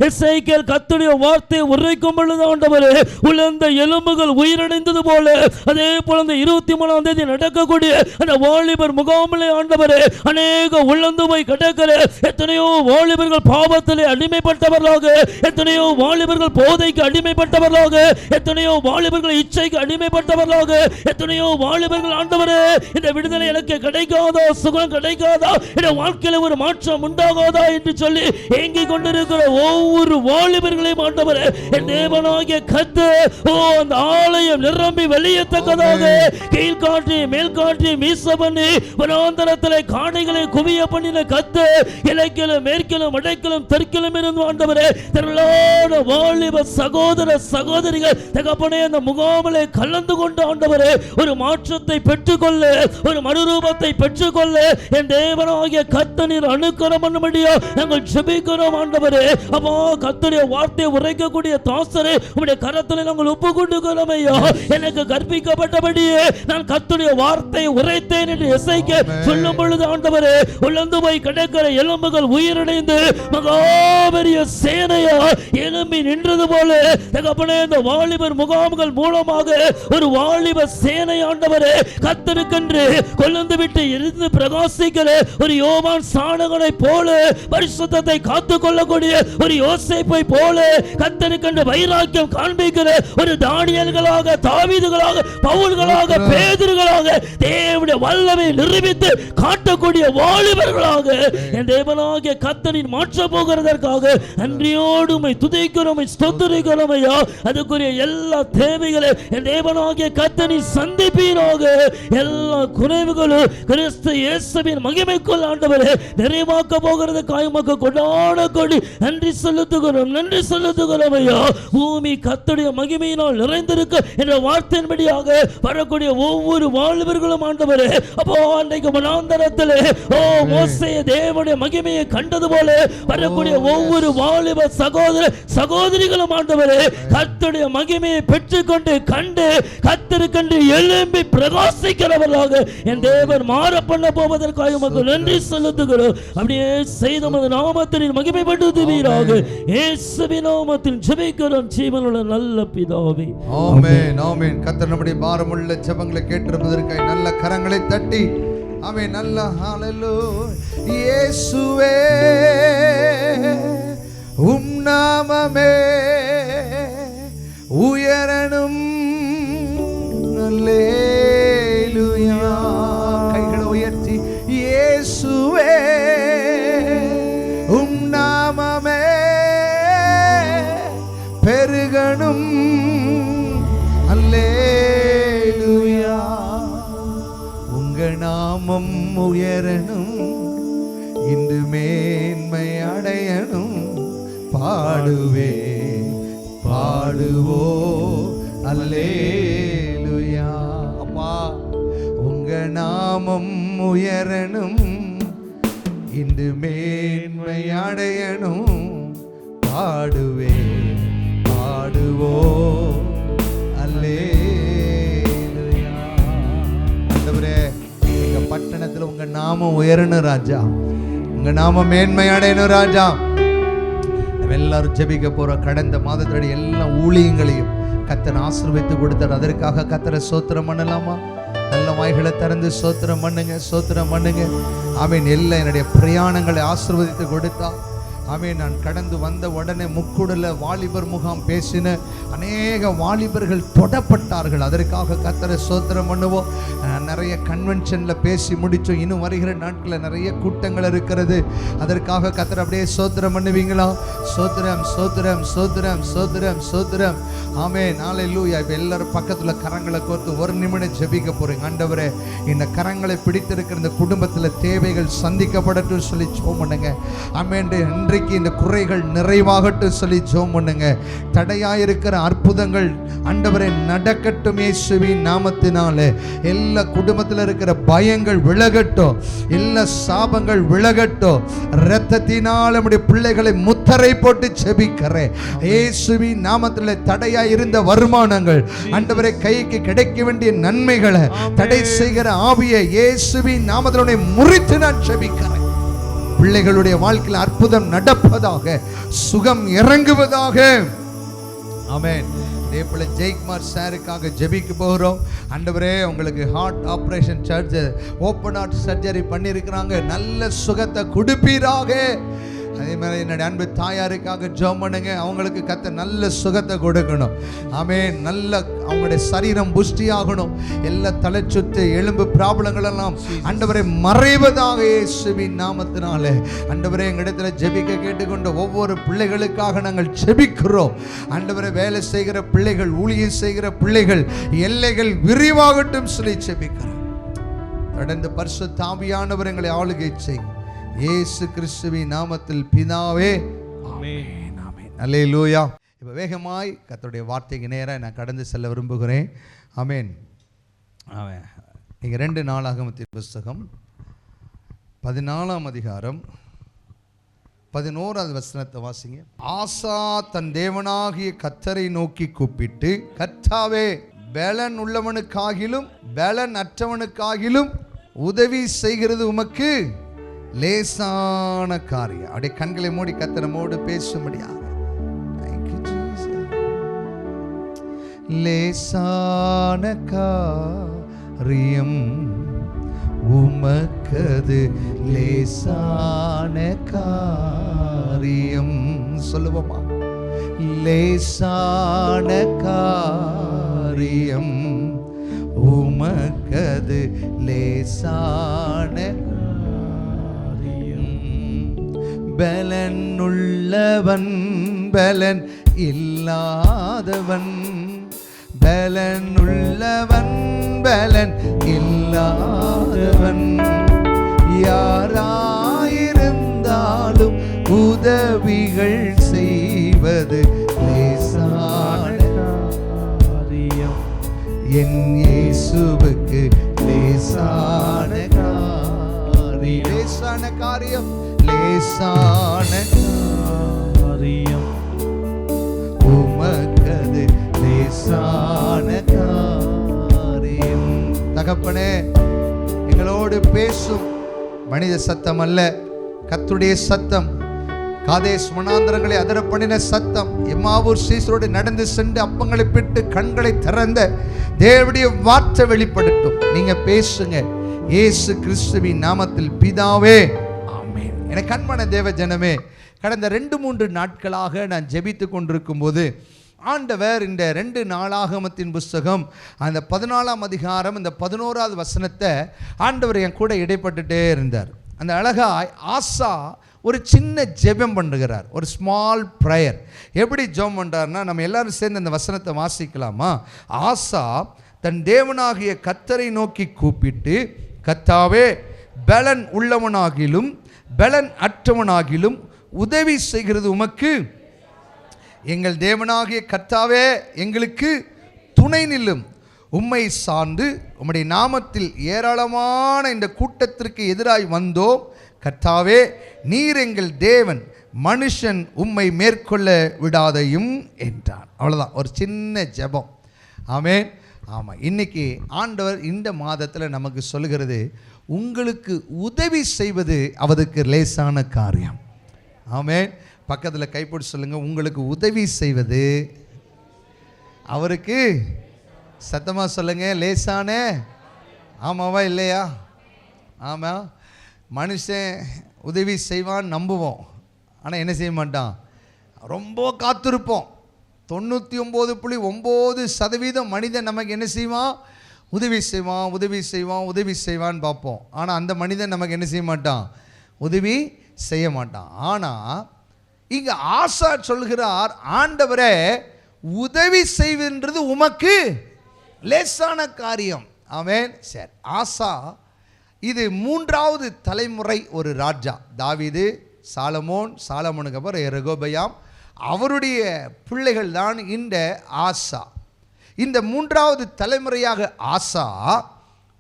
எசேக்கியேல் கர்த்தருடைய வார்த்தை உரைக்கும் பொழுது ஆண்டவரே உலர்ந்த எலும்புகள் உயிரடைந்தது போல அதே போல இந்த 23ஆம் தேதி நடக்கக்கூடிய அந்த வாலிபர் முகாமிலே ஆண்டவரே அநேக உழந்து போய் கிடக்கிற எத்தனையோ வாலிபர்கள் பாவத்திலே அடிமைப்பட்டவர்களாக, எத்தனையோ வாலிபர்கள் போதைக்கு அடிமைப்பட்டவர்களாக, எத்தனையோ வாலிபர்கள் இச்சைக்கு அடிமைப்பட்டவர்களாக, எத்தனையோ வாலிபர்கள் ஆண்டவரே இந்த விடுதலை எனக்கு கிடைக்காதா, சுகம் கிடைக்காதா, இந்த வாழ்க்கையில ஒரு மாற்றம் உண்டாகாதா என்று சொல்லி ஏங்கிக் கொண்டிருக்கிற ஒவ்வொரு வாலிபர்களையும் ஆண்டவரே என் தேவனாகிய கர்த்தர் அந்த ஆலயம் நிரம்பி வெளியேற்றத்தக்கதாக கீழ்காட்டி மேல்காட்டி மீச பண்ணி வனாந்தரத்திலே காடைகளை குவிய பண்ணின கர்த்தர் இலக்கிலும் மேற்கிலும் வடக்கிலும் தெற்கிலும் இருந்து ஆண்டவரே திரளான வாலிப சகோதர சகோதரிகள் தகப்பனே அந்த முகாமிலே கலந்து கொண்டு ஆண்டவரே ஒரு மாற்றத்தை பெற்றுக்கொள்ள, ஒரு மறுரூபத்தை பெற்றுக்கொள்ள என் தேவனாகிய கர்த்தர் நீர் அனுக்கிரகம் பண்ணும்படியா நாங்கள் ஜெபிக்கிறோம் ஆண்டவரே. அப்பா, கர்த்தருடைய வார்த்தையை உரைக்கக்கூடிய தாசரே உம்முடைய கரத்தில் நாங்கள் ஒப்பு கொடுக்கிறோம் ஐயா. எனக்கு கற்பிக்கப்பட்டபடியே நான் கர்த்தருடைய வார்த்தையை உரைத்தேன் என்று எசேக்கியேல் சொல்லும் பொழுது ஆண்டவரே உலர்ந்து போய் கிடக்கிற எலும்புகள் உயிரடைந்து மகாபெரிய சேனையா எழும்பி நின்றது போல தகப்பனே இந்த வாலிபர் முகாம்கள் மூலமாக ஒரு வாலிப சேனை ஆண்டவரே கர்த்தருக்கென்று கொழுந்து விட்டு எரிந்து பிரகாசிக்கிற ஒரு யோவான் சாணகனை போல பரிசுத்தத்தை காத்துக் கொள்ளக்கூடிய ஒரு யோசேப்பை போல கர்த்தருக்கென்று வைராக்கியம் காண்பிக்கிற ஒரு தானியேல்களாக, தாவீதுகளாக, பவுல்களாக, பேதுருகளாக தேவனுடைய வல்லமை நிரூபித்து காட்டக்கூடிய வாலிபர்களாக என் தேவனாகிய கர்த்தரின் மாற்ற போகிறதற்காக நன்றியோடு உம்மை துதிக்கிறோம், ஸ்தோத்திரிக்கிறோம் ஐயா. அதுக்குரிய எல்லா தேவைகளை என் தேவனாகிய கர்த்தரை சந்திப்பீராக. எல்லா குறைவுகளும் கிறிஸ்து இயேசுவின் மகிமைக்குள் ஆண்டவரே நிறைவாக்க போகிறதுக்காக உமக்கு கொடான கொடி நன்றி செலுத்துகிறோம் ஐயா. பூமி கர்த்தருடைய மகிமையினால் நிறைந்திருக்க என்ற வார்த்தையின்படியாக வரக்கூடிய ஒவ்வொரு வாலிபர்களும் ஆண்டவரே அப்போ அன்றைக்கு வனாந்தரத்திலே மோசே தேவனுடைய மகிமையை கண்டது போல வரக்கூடிய ஒவ்வொரு வாலிப சகோதர சகோதரிகளும் ஆண்டவரே கர்த்தருடைய மகிமையை பெற்றுக்கொண்டு கண்டு கர்த்தருக்கென்று எழும்பி பிரகாசிக்கிறவர்களாக என் தேவன் மாற பண்ண போவதற்காக உமக்கு நன்றி செலுத்துகிறோம். அப்படியே செய்த நாமத்தின் மகிமைப்படுத்துவீராக. இயேசுவின் நாமத்தில் ஜெபிக்கிறோம் ஜீவனுள்ள நல்ல பிதாவே. ஆமென், ஆமென். கர்த்தர் நம்முடைய பாரமுள்ள ஜெபங்களை கேட்டிருப்பதற்காக நல்ல கரங்களை தட்டி ஆமென். நல்ல ஹalleluya. இயேசுவே உம் நாமமே உயரணும் உயரணும். அல்லேலூயா. உங்க நாமம் உயரணும், இன்று மேன்மை அடையணும். பாடுவே பாடுவோ அல்லேலூயா. அப்பா உங்க நாமம் உயரணும், இன்று மேன்மை அடையணும். பாடுவே பாடுவோ அல்லேலூயா. ஆண்டவரே எங்க பட்டணத்துல உங்க நாமம் உயரணும் ராஜா, உங்க நாமம் மேன்மை அடையணும் ராஜா. எல்லாரும் ஜெபிக்க போறோம். கடந்த மாதத்துடைய எல்லா ஊழியங்களையும் கர்த்தர் ஆசீர்வதித்து கொடுத்தார். அதற்காக கர்த்தரை ஸ்தோத்திரம் பண்ணலாமா? நல்ல வாய்களை திறந்து ஸ்தோத்திரம் பண்ணுங்க, ஸ்தோத்திரம் பண்ணுங்க. ஆமீன். எல்லாம் என்னுடைய பிரயாணங்களை ஆசீர்வதித்து கொடுத்தா. ஆமீன். நான் கடந்து வந்த உடனே முக்குடல வாலிபர் முகாம் பேசின அநேக வாலிபர்கள் தொடப்பட்டார்கள். அதற்காக கர்த்தரை ஸ்தோத்திரம் பண்ணுவோம். நிறைய கன்வென்ஷனில் பேசி முடித்தோம். இன்னும் வருகிற நாட்களில் நிறைய கூட்டங்கள் இருக்கிறது. அதற்காக கர்த்தரை அப்படியே ஸ்தோத்திரம் பண்ணுவீங்களா? ஸ்தோத்திரம் ஸ்தோத்திரம் ஸ்தோத்திரம் ஸ்தோத்திரம் ஸ்தோத்திரம். ஆமென். ஹல்லேலூயா. இப்போ எல்லாரும் பக்கத்தில் கரங்களை கோர்த்து ஒரு நிமிடம் ஜெபிக்க போறீங்க. ஆண்டவரே இந்த கரங்களை பிடித்திருக்கிற இந்த குடும்பத்தில் தேவைகள் சந்திக்கப்படட்டும் சொல்லி ஜெபம் பண்ணுங்க. ஆமென். இன்றைக்கு இந்த குறைகள் நிறைவாகட்டும் சொல்லி ஜெபம் பண்ணுங்க. தடையாயிருக்கிற அற்புதங்கள் ஆண்டவரே நடக்கட்டும் இயேசுவின் நாமத்தினாலே. எல்லா குடும்பத்தில் இருக்கிற பயங்கள் விலகட்டும், எல்லா சாபங்கள் விலகட்டும். இரத்தத்தினால் நம்முடைய பிள்ளைகளை முத்திரை போட்டு ஜெபிக்கிறேன் இயேசுவின் நாமத்திலே. தடையாய் இருந்த வருமானங்கள் ஆண்டவரே, கைக்கு கிடைக்க வேண்டிய நன்மைகளை தடை செய்கிற ஆவியை இயேசுவின் நாமத்திலே முறித்து நான் ஜெபிக்கிறேன். பிள்ளைகளுடைய வாழ்க்கையில் அற்புதம் நடப்பதாக, சுகம் இறங்குவதாக. ஆமென். அதேபோல ஜெய்குமார் சாருக்காக ஜெபிக்க போகிறோம். ஆண்டவரே உங்களுக்கு heart operation open heart surgery பண்ணியிருக்கிறாங்க. நல்ல சுகத்தை கொடுப்பீராக. அதே மாதிரி என்னுடைய அன்பு தாயாருக்காக ஜெபம் பண்ணுங்க. அவங்களுக்கு கர்த்தர் நல்ல சுகத்தை கொடுக்கணும். ஆமென். நல்ல அவங்களுடைய சரீரம் புஷ்டியாகணும். எல்லா தலை சுத்து எலும்பு ப்ராப்ளங்கள் எல்லாம் ஆண்டவரை மறைவதாக இயேசுவின் நாமத்தினாலே. ஆண்டவரே எங்களிடத்துல ஜெபிக்க கேட்டுக்கொண்ட ஒவ்வொரு பிள்ளைகளுக்காக நாங்கள் ஜெபிக்கிறோம். ஆண்டவரை வேலை செய்கிற பிள்ளைகள், ஊழியம் செய்கிற பிள்ளைகள் எல்லைகள் விரிவாகட்டும் சொல்லி ஜெபிக்கிறோம். தொடர்ந்து பரிசுத்த ஆவியானவர் எங்களை ஆளுகை செய்யும் இயேசு கிறிஸ்துவின் நாமத்தில் பிதாவே. ஆமென். ஆமென். அல்லேலூயா. இப்போ வேகமாய் கர்த்தருடைய வார்த்தைக்கு நேராக நான் கடந்து செல்ல விரும்புகிறேன். ஆமென். ஆமென். நீங்கள் 2 நாளாகமத்தின் புஸ்தகம் 14ஆம் அதிகாரம் 11வது வசனத்தை வாசிங்க. ஆசா தன் தேவனாகிய கர்த்தரை நோக்கி கூப்பிட்டு, கர்த்தாவே, பலன் உள்ளவனுக்காகிலும் பலன் அற்றவனுக்காகிலும் உதவி செய்கிறது உமக்கு லேசான காரியம். அப்படியே கண்களை மூடி கர்த்தர் நம்மோடு பேசும்படியாக. லேசான காரியம் உமக்கது லேசான காரியம். சொல்லுவோமா? லேசான காரியம் உமக்கது லேசான. பலன் உள்ளவன் பலன் இல்லாதவன், பலன் உள்ளவன் பலன் இல்லாதவன், யாராயிருந்தாலும் உதவிகள் செய்வது லேசான காரியம். என் இயேசுவுக்கு லேசான காரியம். லேசான காரியம், லேசான காரியம் உமக்கது லேசான காரியம். தகப்பனே, எங்களோடு பேசும் மனித சத்தம் அல்ல, கர்த்தருடைய சத்தம். காதேஸ் வனாந்தரங்களை அதர பண்ணின சத்தம். எம்மாவூர் சீசரோடு நடந்து சென்று அப்பங்களை பிட்டு கண்களை திறந்த தேவனுடைய வார்த்தை வெளிப்படட்டும். நீங்க பேசுங்க இயேசு கிறிஸ்துவின் நாமத்தில் பிதாவே. ஆமென். எனக்கு அன்பான தேவ ஜனமே, கடந்த 2-3 நாட்களாக நான் ஜெபித்து கொண்டிருக்கும் போது ஆண்டவர் இந்த 2 நாளாகமத்தின் புஸ்தகம் அந்த 14ஆம் அதிகாரம் இந்த 11வது வசனத்தை ஆண்டவர் என் கூட இடைப்பட்டுட்டே இருந்தார். அந்த அழகாய் ஆசா ஒரு சின்ன ஜெபம் பண்ணுகிறார், ஒரு ஸ்மால் ப்ரேயர். எப்படி ஜெபம் பண்ணுறாருன்னா, நம்ம எல்லாரும் சேர்ந்து அந்த வசனத்தை வாசிக்கலாமா? ஆசா தன் தேவனாகிய கர்த்தரை நோக்கி கூப்பிட்டு, கர்த்தாவே, பலன் உள்ளவனாகிலும் பலன் அற்றவனாகிலும் உதவி செய்கிறது உமக்கு. எங்கள் தேவனாகிய கர்த்தாவே, எங்களுக்கு துணை நில்லும். உம்மை சார்ந்து உம்முடைய நாமத்தில் ஏராளமான இந்த கூட்டத்திற்கு எதிராய் வந்தோம். கர்த்தாவே, நீர் எங்கள் தேவன், மனுஷன் உம்மை மேற்கொள்ள விடாதையும் என்றான். அவ்வளோதான், ஒரு சின்ன ஜெபம். ஆமென். ஆமாம், இன்னைக்கு ஆண்டவர் இந்த மாதத்தில் நமக்கு சொல்லுகிறது, உங்களுக்கு உதவி செய்வது அவருக்கு லேசான காரியம். ஆமென். பக்கத்தில் கைப்போட்டு சொல்லுங்கள், உங்களுக்கு உதவி செய்வது அவருக்கு, சத்தமாக சொல்லுங்கள், லேசான. ஆமாவா இல்லையா? ஆமாம். மனுஷன் உதவி செய்வான்னு நம்புவோம், ஆனால் என்ன செய்ய மாட்டான். ரொம்ப காத்திருப்போம். 99.9% மனிதன் நமக்கு என்ன செய்வான்? உதவி செய்வான், உதவி செய்வான், உதவி செய்வான்னு பார்ப்போம். ஆனால் அந்த மனிதன் நமக்கு என்ன செய்ய மாட்டான்? உதவி செய்ய மாட்டான். ஆனால் இங்கே ஆசா சொல்கிறார், ஆண்டவரே, உதவி செய்வென்றது உமக்கு லேசான காரியம். ஆமென். சரி, ஆசா இது 3வது தலைமுறை ஒரு ராஜா. தாவீது, சாலமோன், சாலமோனுக்கு அப்புறம் ரெகொபெயாம், அவருடைய பிள்ளைகள் தான் இந்த ஆசா. இந்த 3வது தலைமுறையாக ஆசா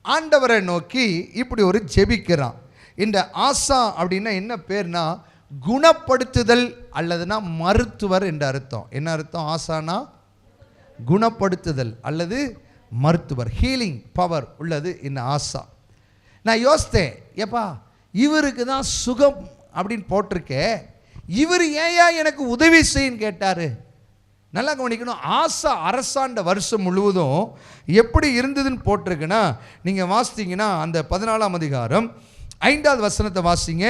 ஆண்டவரை நோக்கி இப்படி ஒரு ஜெபிக்கிறான். இந்த ஆசா அப்படின்னா என்ன பேர்னா, குணப்படுத்துதல் அல்லதுனா மருத்துவர் என்ற அர்த்தம். என்ன அர்த்தம்? ஆசானா குணப்படுத்துதல் அல்லது மருத்துவர், ஹீலிங் பவர் உள்ளது இந்த ஆசா. நான் யோசித்தேன், ஏப்பா இவருக்கு தான் சுகம் அப்படின்னு போட்டிருக்கே, இவர் ஏயா எனக்கு உதவி செய்யுன்னு கேட்டார். நல்லா கவனிக்கணும், ஆசா அரசாண்ட வருஷம் முழுவதும் எப்படி இருந்ததுன்னு போட்டிருக்குன்னா, நீங்கள் வாசித்தீங்கன்னா அந்த 14ஆம் அதிகாரம் 5வது வசனத்தை வாசிங்க.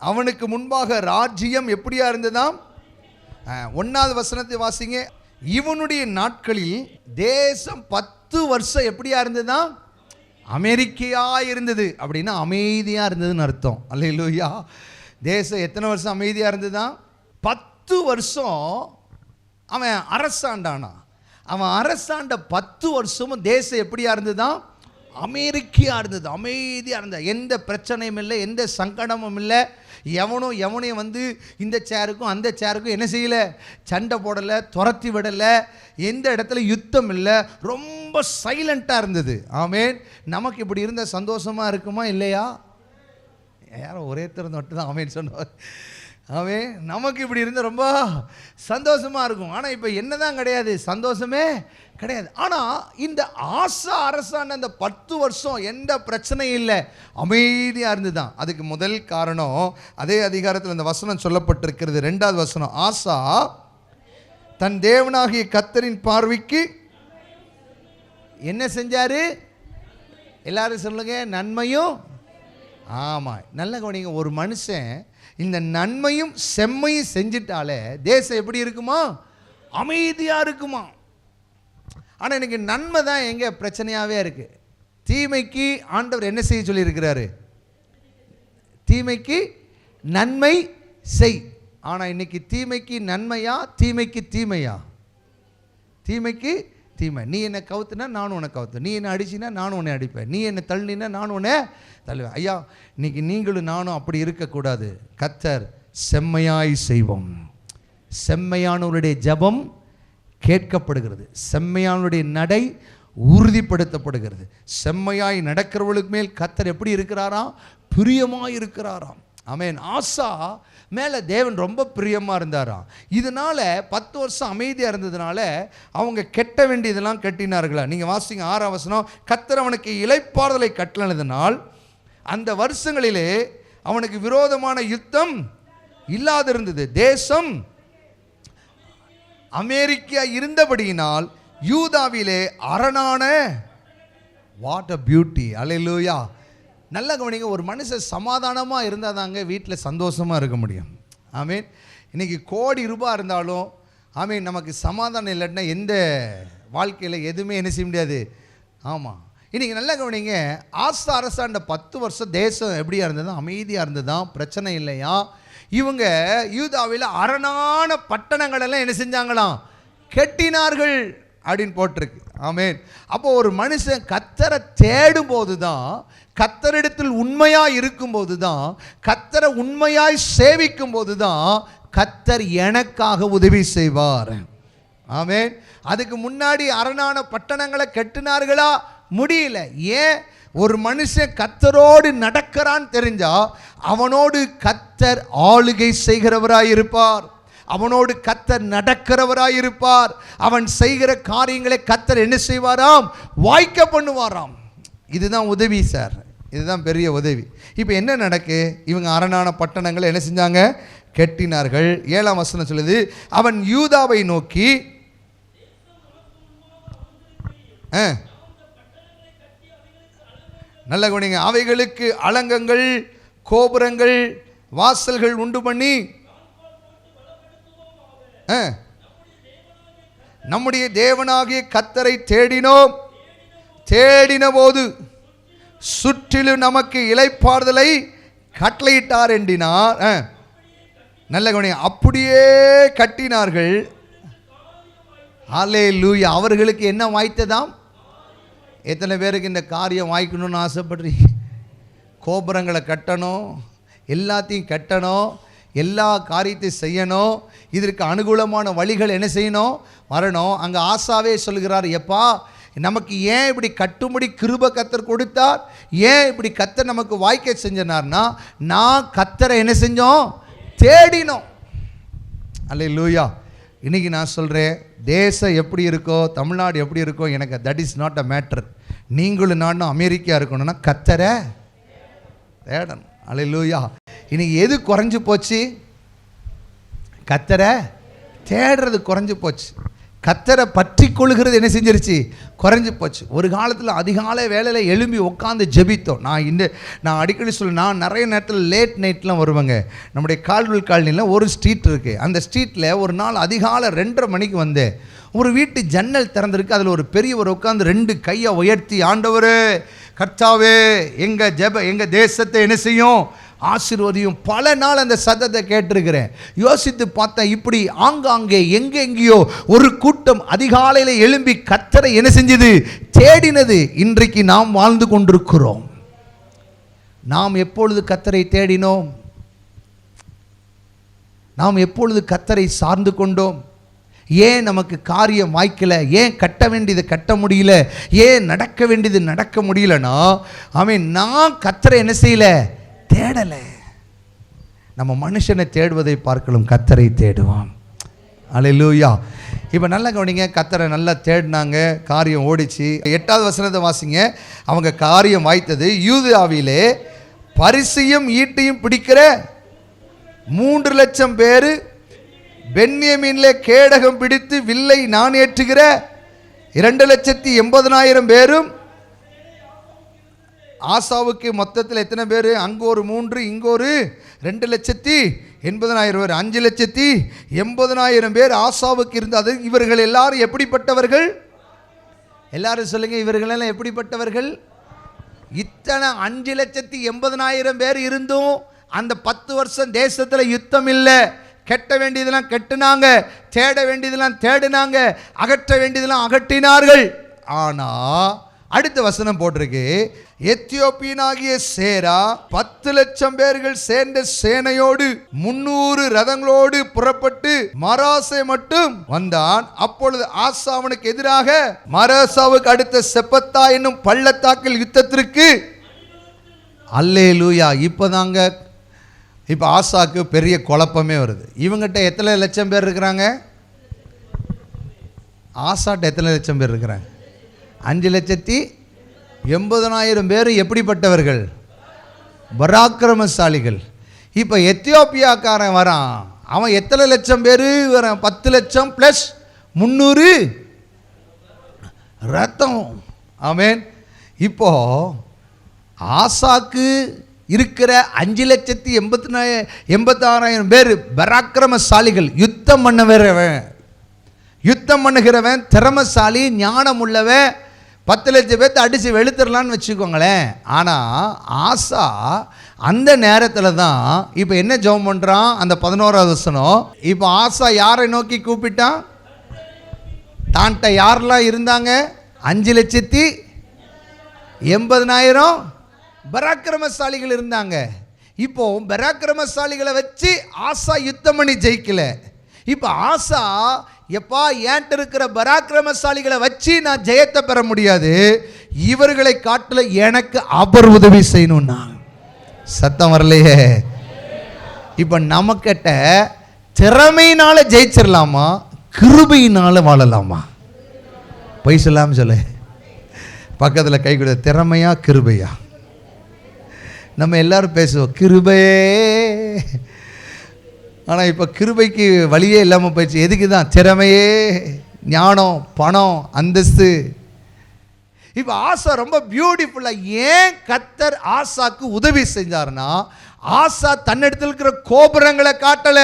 அவனுக்கு முன்பாக ராஜ்யம் எப்படியா இருந்ததாம்? 1வது வசனத்தை வாசிங்க. இவனுடைய நாட்களில் தேசம் 10 வருஷம் எப்படியா இருந்ததாம்? அமெரிக்கையா இருந்தது. அப்படின்னா அமைதியாக இருந்ததுன்னு அர்த்தம். அல்லேலூயா. தேசம் எத்தனை வருஷம் அமைதியாக இருந்ததுதான்? 10 வருஷம் அவன் அரசாண்டானா. அவன் அரசாண்ட 10 வருஷமும் தேசம் எப்படியா இருந்ததுதான்? அமெரிக்கையாக இருந்தது, அமைதியாக இருந்தது. எந்த பிரச்சனையும் இல்லை, எந்த சங்கடமும் இல்லை. எவனையும் வந்து இந்த சேருக்கும் அந்த சேருக்கும் என்ன செய்யலை, சண்டை போடலை, துரத்தி விடலை, எந்த இடத்துல யுத்தம் இல்லை, ரொம்ப சைலண்ட்டாக இருந்தது. ஆமேன். நமக்கு இப்படி இருந்த சந்தோஷமாக இருக்குமா இல்லையா? யாரோ ஒரே திறந்து மட்டும் தான் ஆமேன்னு சொன்னார். ஆமே, நமக்கு இப்படி இருந்தால் ரொம்ப சந்தோஷமாக இருக்கும். ஆனால் இப்போ என்ன தான் கிடையாது, சந்தோஷமே கிடையாது. ஆனால் இந்த ஆசா அரசான அந்த 10 வருஷம் எந்த பிரச்சனையும் இல்லை, அமைதியாக இருந்து தான். அதுக்கு முதல் காரணம் அதே அதிகாரத்தில் அந்த வசனம் சொல்லப்பட்டிருக்கிறது. 2வது வசனம், ஆசா தன் தேவனாகிய கர்த்தரின் பார்வைக்கு என்ன செஞ்சாரு? எல்லாரும் சொல்லுங்க, நன்மையும். ஆமாம், நல்ல கவனிங்க. ஒரு மனுஷன் இந்த நன்மையும் செம்மையும் செஞ்சிட்டாலே தேசம் எப்படி இருக்குமா? அமைதியாக இருக்குமா. ஆனால் எனக்கு நன்மை தான் எங்கே பிரச்சனையாகவே இருக்குது. தீமைக்கு ஆண்டவர் என்ன செய்ய சொல்லியிருக்கிறாரு? தீமைக்கு நன்மை செய். ஆனால் இன்னைக்கு தீமைக்கு நன்மையா, தீமைக்கு தீமையா? தீமைக்கு தீமை. நீ என்னை கவுத்துனா நானும் உன்னை கவுத்து, நீ என்னை அடிச்சினா நானும் உன்னை அடிப்பேன், நீ என்னை தள்ளினா நானும் உன்னை தள்ளுவேன். ஐயா, இன்னைக்கு நீங்களும் நானும் அப்படி இருக்கக்கூடாது. கர்த்தர் செம்மையாய் செய்வோம். செம்மையானவருடைய ஜெபம் கேட்கப்படுகிறது, செம்மையானவருடைய நடை உறுதிப்படுத்தப்படுகிறது. செம்மையாய் நடக்கிறவர்களுக்கு மேல் கர்த்தர் எப்படி இருக்கிறாராம்? பிரியமாய் இருக்கிறாராம். ஆமென். ஆசா மேலே தேவன் ரொம்ப பிரியமாக இருந்தாராம். இதனால் 10 வருஷம் அமைதியாக இருந்ததுனால அவங்க கெட்ட வேண்டியதெல்லாம் கட்டினார்களா. நீங்கள் வாசிங்க 6ஆம் வசனம். கர்த்தர் அவனுக்கு இளைப்பாறுதலை கட்டளையிட்டதினால் அந்த வருஷங்களிலே அவனுக்கு விரோதமான யுத்தம் இல்லாதிருந்தது. தேசம் அமெரிக்கா இருந்தபடியினால் யூதாவிலே அரணான. What a beauty. அல்லேலூயா. நல்ல கவனிங்க, ஒரு மனுஷன் சமாதானமாக இருந்தால் தாங்க வீட்டில் சந்தோஷமாக இருக்க முடியும். ஆமீன். இன்றைக்கி கோடி ரூபாய் இருந்தாலும் ஆமீன், நமக்கு சமாதானம் இல்லைன்னா எந்த வாழ்க்கையில் எதுவுமே என்ன செய்ய முடியாது. ஆமாம். இன்றைக்கி நல்ல கவனிங்க, ஆசா அரசாண்ட 10 வருஷம் தேசம் எப்படியா இருந்தது? அமைதியாக இருந்ததுதான், பிரச்சனை இல்லையா. இவங்க யூதாவில் அரணான பட்டணங்கள் எல்லாம் என்ன செஞ்சாங்களாம், கெட்டினார்கள் அப்படின்னு போட்டிருக்கு. ஆமென். அப்போ ஒரு மனுஷன் கர்த்தரை தேடும் போது தான், கர்த்தரிடத்தில் உண்மையாய் இருக்கும்போது தான், கர்த்தரை உண்மையாய் சேவிக்கும் போது தான் கர்த்தர் எனக்காக உதவி செய்வார். ஆமென். அதுக்கு முன்னாடி அரணான பட்டணங்களை கட்டினார்களா? முடியல. ஏன்? ஒரு மனுஷன் கர்த்தரோடு நடக்கிறான்னு தெரிஞ்சா அவனோடு கர்த்தர் ஆளுகை செய்கிறவராய் இருப்பார், அவனோடு கர்த்தர் நடக்கிறவராய் இருப்பார். அவன் செய்கிற காரியங்களை கர்த்தர் என்ன செய்வாராம், வாய்க்க பண்ணுவாராம். இதுதான் உதவி சார், இதுதான் பெரிய உதவி. இப்போ என்ன நடக்கு, இவங்க அரணான பட்டணங்களை என்ன செஞ்சாங்க, கெட்டினார்கள். 7ஆம் வசனம் சொல்லுது, அவன் யூதாவை நோக்கி நல்ல குணிங்க, அவைகளுக்கு அலங்கங்கள், கோபுரங்கள், வாசல்கள் உண்டு பண்ணி நம்முடைய தேவனாகிய கர்த்தரை தேடினோம். தேடின போது சுற்றிலும் நமக்கு இளைப்பாறுதலை கட்டளையிட்டார் என்றினார். நல்ல கவனி, அப்படியே கட்டினார்கள். ஹல்லேலூயா. அவர்களுக்கு என்ன வாய்த்ததாம்? எத்தனை பேருக்கு இந்த காரியம் வாய்க்கணும்னு ஆசைப்படுறீங்க? கோபுரங்களை கட்டணும், எல்லாத்தையும் கட்டணும், எல்லா காரியத்தையும் செய்யணும். இதற்கு அனுகூலமான வழிகள் என்ன செய்யணும், வரணும். அங்கே ஆசாவே சொல்கிறார், எப்பா நமக்கு ஏன் இப்படி கட்டும்படி கிருபை கர்த்தர் கொடுத்தார், ஏன் இப்படி கர்த்தர் நமக்கு வாய்க்க செஞ்சனார்னா, நான் கர்த்தரை என்ன செஞ்சோம், தேடினோம். அல்லேலூயா. இன்றைக்கி நான் சொல்கிறேன், தேசம் எப்படி இருக்கோ, தமிழ்நாடு எப்படி இருக்கோ, எனக்கு that is not a matter. நீங்களும் நானும் அமெரிக்கா இருக்கணும்னா கர்த்தரை தேடணும். அல்லேலூயா. இன்னைக்கு எது குறைஞ்சி போச்சு? கர்த்தரை தேடுறது குறைஞ்சி போச்சு. கர்த்தரை பற்றி கொள்கிறது என்ன செஞ்சிருச்சு, குறைஞ்சி போச்சு. ஒரு காலத்தில் அதிகாலை வேலையில் எழும்பி உட்காந்து ஜெபித்தோம். நான் அடிக்கடி நான் நிறைய நேரத்தில் லேட் நைட்லாம் வருவேங்க. நம்முடைய கால்வெல் காலனியில் ஒரு ஸ்ட்ரீட் இருக்குது. அந்த ஸ்ட்ரீட்டில் ஒரு நாள் அதிகாலை 2:30 மணிக்கு வந்தேன். ஒரு வீட்டு ஜன்னல் திறந்திருக்கு. அதில் ஒரு பெரியவர் உட்காந்து 2 கையை உயர்த்தி, ஆண்டவரே கர்த்தாவே எங்கள் தேசத்தை என்ன செய்யும், ஆசீர்வதியும். பல நாள் அந்த சத்தத்தை கேட்டிருக்கிறேன். யோசித்து பார்த்தா இப்படி ஆங்காங்கே எங்கெங்கேயோ ஒரு கூட்டம் அதிகாலையில் எழும்பி கர்த்தரை என்ன செஞ்சது, தேடினது. இன்றைக்கு நாம் வாழ்ந்து கொண்டிருக்கிறோம். நாம் எப்பொழுது கர்த்தரை தேடினோம்? நாம் எப்பொழுது கர்த்தரை சார்ந்து கொண்டோம்? ஏன் நமக்கு காரியம் வாய்க்கல? ஏன் கட்ட வேண்டியது கட்ட முடியல? ஏன் நடக்க வேண்டியது நடக்க முடியலன்னா, நான் கர்த்தரை என்ன செய்யல, தேடலை. நம்ம மனுஷனை தேடுவதை பார்க்கலாம், கர்த்தரை தேடுவான். அல்லேலூயா. இப்போ நல்லா கவனிங்க, கர்த்தரை நல்லா தேடினாங்க, காரியம் ஓடிச்சு. 8வது வசனத்தை வாசிங்க. அவங்க காரியம் வாய்த்தது. யூதாவிலே பரிசையும் ஈட்டையும் பிடிக்கிற 3 லட்சம் பேர், பென்யமீனிலே கேடகம் பிடித்து வில்லை நாணேற்றுகிற 2,80,000 பேரும். ஆசாவுக்கு மொத்தத்தில் எத்தனை பேர்? அங்கே ஒரு 3, இங்கே ஒரு 2,80,000 பேர், 5,80,000 பேர் ஆசாவுக்கு இருந்தது. இவர்கள் எல்லாரும் எப்படிப்பட்டவர்கள்? எல்லாரும் சொல்லுங்க, இவர்களெல்லாம் எப்படிப்பட்டவர்கள்? இத்தனை 5,80,000 பேர் இருந்தும் அந்த 10 வருஷம் தேசத்தில் யுத்தம் இல்லை. கெட்ட வேண்டியதெல்லாம் கெட்டினாங்க, தேட வேண்டியதெல்லாம் தேடினாங்க, அகற்ற வேண்டியதெல்லாம் அகற்றினார்கள். ஆனால் அடுத்த வசனம் போட்டிருக்கு, எத்தியோப்பியனாகிய சேரா 10 லட்சம் பேர்கள் சேர்ந்த சேனையோடு 300 ரதங்களோடு புறப்பட்டு மராசே மட்டும் வந்தான். அப்பொழுது ஆசா அவனுக்கு எதிராக மராசாவுக்கு அடுத்த செப்பத்தா என்னும் பள்ளத்தாக்கில் யுத்தத்திற்கு. அல்லேலூயா. இப்போ ஆசாக்கு பெரிய குழப்பமே வருது. இவங்ககிட்ட எத்தனை லட்சம் பேர் இருக்கிறாங்க? ஆசாட்ட எத்தனை லட்சம் பேர் இருக்கிறாங்க? 5,80,000 பேர். எப்படிப்பட்டவர்கள்? பராக்கிரமசாலிகள். இப்போ எத்தியோப்பியாக்காரன் வரான், அவன் எத்தனை லட்சம் பேர் வரான்? 10 லட்சம் ப்ளஸ் 300 ரத்தம். ஆமென். இப்போ ஆசாக்கு இருக்கிற 5,80,000 பேர் பராக்கிரமசாலிகள், யுத்தம் பண்ணுகிறவன், திறமசாலி, ஞானம் உள்ளவன். 10 லட்சம் பேர்த்து அடித்து வெளுத்துடலான்னு வச்சுக்கோங்களேன். ஆனால் ஆசா அந்த நேரத்தில் தான் இப்போ என்ன ஜெபம் பண்ணுறான்? அந்த 11வது வசனம். இப்போ ஆசா யாரை நோக்கி கூப்பிட்டான்? தான்ட்ட யாரெல்லாம் இருந்தாங்க? 5,80,000 பராக்கிரமசாலிகள் இருந்தாங்க. இப்போ பராக்கிரமசாலிகளை வச்சு ஆசா யுத்தம் பண்ணி ஜெயிக்கல. இப்போ ஆசா எப்பா ஏன்ட்டு இருக்கிற பராக்கிரமசாலிகளை வச்சு நான் ஜெயத்தை பெற முடியாது, இவர்களை காட்டில எனக்கு அவர் உதவி செய்யணும்னா. சத்தம் வரலையே. இப்போ நமக்கிட்ட திறமையினால ஜெயிச்சிடலாமா, கிருபையினால வாழலாமா? பொய் சொல்லாம சொல்ல. பக்கத்தில் கை கொடு. திறமையா கிருபையா? நம்ம எல்லாரும் பேசுவோம் கிருபையே, ஆனால் இப்போ கிருபைக்கு வழியே இல்லாமல் போயிடுச்சு. எதுக்கு தான்? திறமையே, ஞானம், பணம், அந்தஸ்து. இப்போ ஆசா ரொம்ப பியூட்டிஃபுல்லாக ஏன் கர்த்தர் ஆசாக்கு உதவி செஞ்சார்னா, ஆசா தன்னிடத்தில் இருக்கிற கோபுரங்களை காட்டல,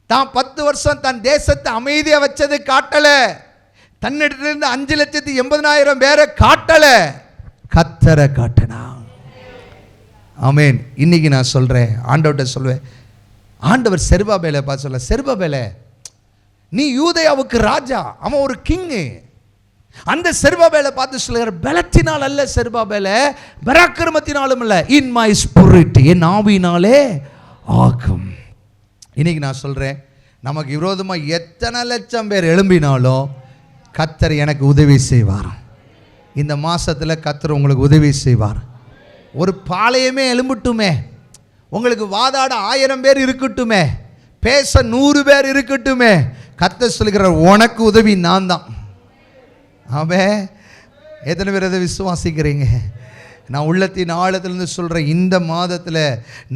தான் 10 வருஷம் தன் தேசத்தை அமைதியாக வச்சது காட்டல, தன்னிடத்திலிருந்து 5,80,000 பேரை காட்டல, கர்த்தரை காட்டினா. ஆமென். இன்னைக்கு நான் சொல்றேன், ஆண்டவர்கிட்ட சொல்வேன், ஆண்டவர் செருபாபேலை பார்த்து சொல்ல, செருபாபேலே நீ யூதேயாவுக்கு ராஜா, அவன் ஒரு கிங்கு. அந்த செருபாபேலை பார்த்து சொல்லுகிற, பலத்தினால் அல்ல செருபாபேலே, பராக்கிரமத்தினாலும் அல்ல, இன் மை ஸ்பிரிட், என் ஆவியினாலே ஆகும். இன்னைக்கு நான் சொல்றேன், நமக்கு விரோதமாக எத்தனை லட்சம் பேர் எழும்பினாலும் கர்த்தர் எனக்கு உதவி செய்வார். இந்த மாசத்துல கர்த்தர் உங்களுக்கு உதவி செய்வார். ஒரு பாளையமே எழும்பட்டுமே, உங்களுக்கு வாதாட 1000 பேர் இருக்கட்டுமே, பேச 100 பேர் இருக்கட்டுமே, கர்த்தர் சொல்கிறார் உனக்கு உதவி நான் தான். ஆமென். எத்தனை பேர் அதை விசுவாசிக்கிறீங்க? நான் உள்ளத்தின் ஆழத்திலிருந்து சொல்கிறேன், இந்த மாதத்தில்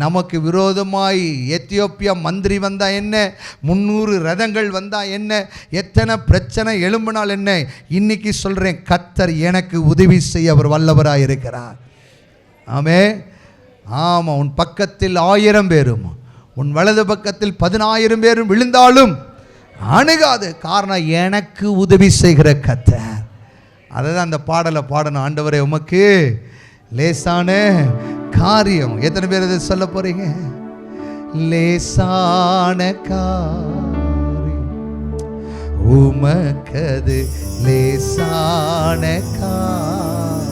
நமக்கு விரோதமாய் எத்தியோப்பியா மந்திரி வந்தால் என்ன, 300 ரதங்கள் வந்தால் என்ன, எத்தனை பிரச்சனை எழும்பினால் என்ன, இன்னைக்கு சொல்கிறேன் கர்த்தர் எனக்கு உதவி செய்ய அவர் வல்லவராக இருக்கிறார். ஆமென். ஆமாம், உன் பக்கத்தில் 1000 பேரும் உன் வலது பக்கத்தில் 10,000 பேரும் விழுந்தாலும் அணுகாது. காரணம் எனக்கு உதவி செய்கிற கர்த்தர். அதை தான் அந்த பாடலை பாடணும். ஆண்டவரே உமக்கு லேசான காரியம். எத்தனை பேர் இதை சொல்ல போறீங்க? லேசான காரியம் உமக்கது லேசான காரியம்.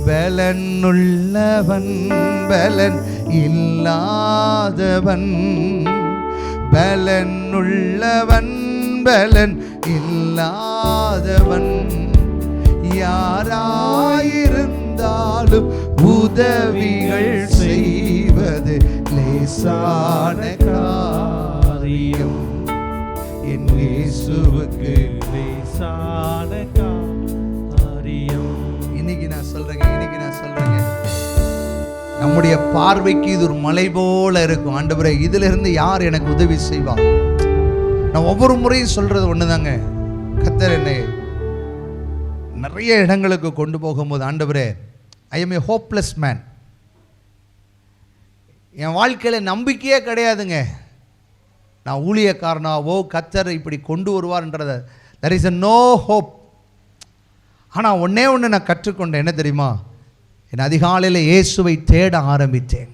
பலன் உள்ளவன் பலன் இல்லாதவன், பலன் உள்ளவன் பலன் இல்லாதவன், யாராயிருந்தாலும் உதவிகள் செய்வது லேசான காரியம். என் இயேசுவுக்கு லேசான காரியம். இன்னைக்கு நான் சொல்றேங்க, நம்முடைய பார்வைக்கு இது ஒரு மலை போல இருக்கும். ஆண்டவரே இதுல இருந்து யார் எனக்கு உதவி செய்வா? நான் ஒவ்வொரு முறையும் சொல்றது ஒண்ணுதாங்க, கர்த்தர் என்னை நிறைய இடங்களுக்கு கொண்டு போகும்போது, ஆண்டவரே I am a hopeless man, என் வாழ்க்கையில் நம்பிக்கையே கிடையாதுங்க, நான் ஊழியக்காரனாவோ கர்த்தர் இப்படி கொண்டு வருவார்ன்றத, there is a no hope. ஆனால் ஒன்றே ஒன்று நான் கற்றுக்கொண்டேன், என்ன தெரியுமா? என் அதிகாலையில் இயேசுவை தேட ஆரம்பித்தேன்.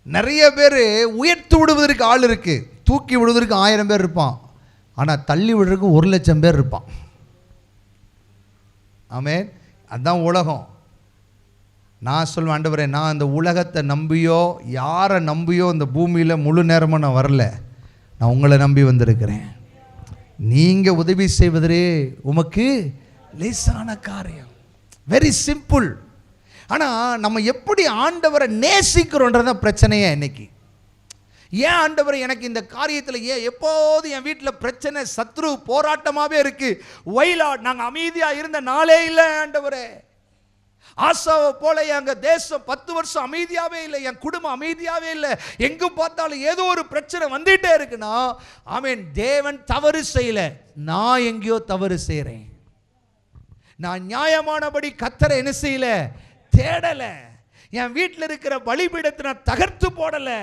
நிறைய பேர் உயர்த்தி விடுவதற்கு ஆள் இருக்கு, தூக்கி விடுவதற்கு 1000 பேர் இருப்பான், ஆனால் தள்ளி விடுறதுக்கு 1,00,000 பேர் இருப்பான். ஆமென். அதுதான் உலகம். நான் சொல்வேன், ஆண்டவரே நான் அந்த உலகத்தை நம்பியோ யாரை நம்பியோ இந்த பூமியில் முழு நேரமாக நான் வரல, நான் உங்களை நம்பி வந்திருக்கிறேன். நீங்கள் உதவி செய்வதே உமக்கு லேசான காரியம், வெரி சிம்பிள். ஆனால் நம்ம எப்படி ஆண்டவரை நேசிக்கிறோன்றத பிரச்சனையே இன்னைக்கு. ஏன் ஆண்டவர் எனக்கு இந்த காரியத்தில் ஏன் எப்போது என் வீட்டில் பிரச்சனை, சத்ரு போராட்டமாகவே இருக்கு? ஒயிலாட் நாங்கள் அமைதியாக இருந்த நாளே இல்லை ஆண்டவரே. ஆசாவை போல எங்கள் தேசம் 10 வருஷம் அமைதியாகவே இல்லை, என் குடும்பம் அமைதியாகவே இல்லை, எங்கே பார்த்தாலும் ஏதோ ஒரு பிரச்சனை வந்துகிட்டே இருக்குன்னா, ஆமென், தேவன் தவறு செய்யலை, நான் எங்கேயோ தவறு செய்கிறேன். நான் நியாயமானபடி கர்த்தரை என்ன செய்யல, தேடலை. என் வீட்டில் இருக்கிற பலிபீடத்தை நான் தகர்த்து போடலை.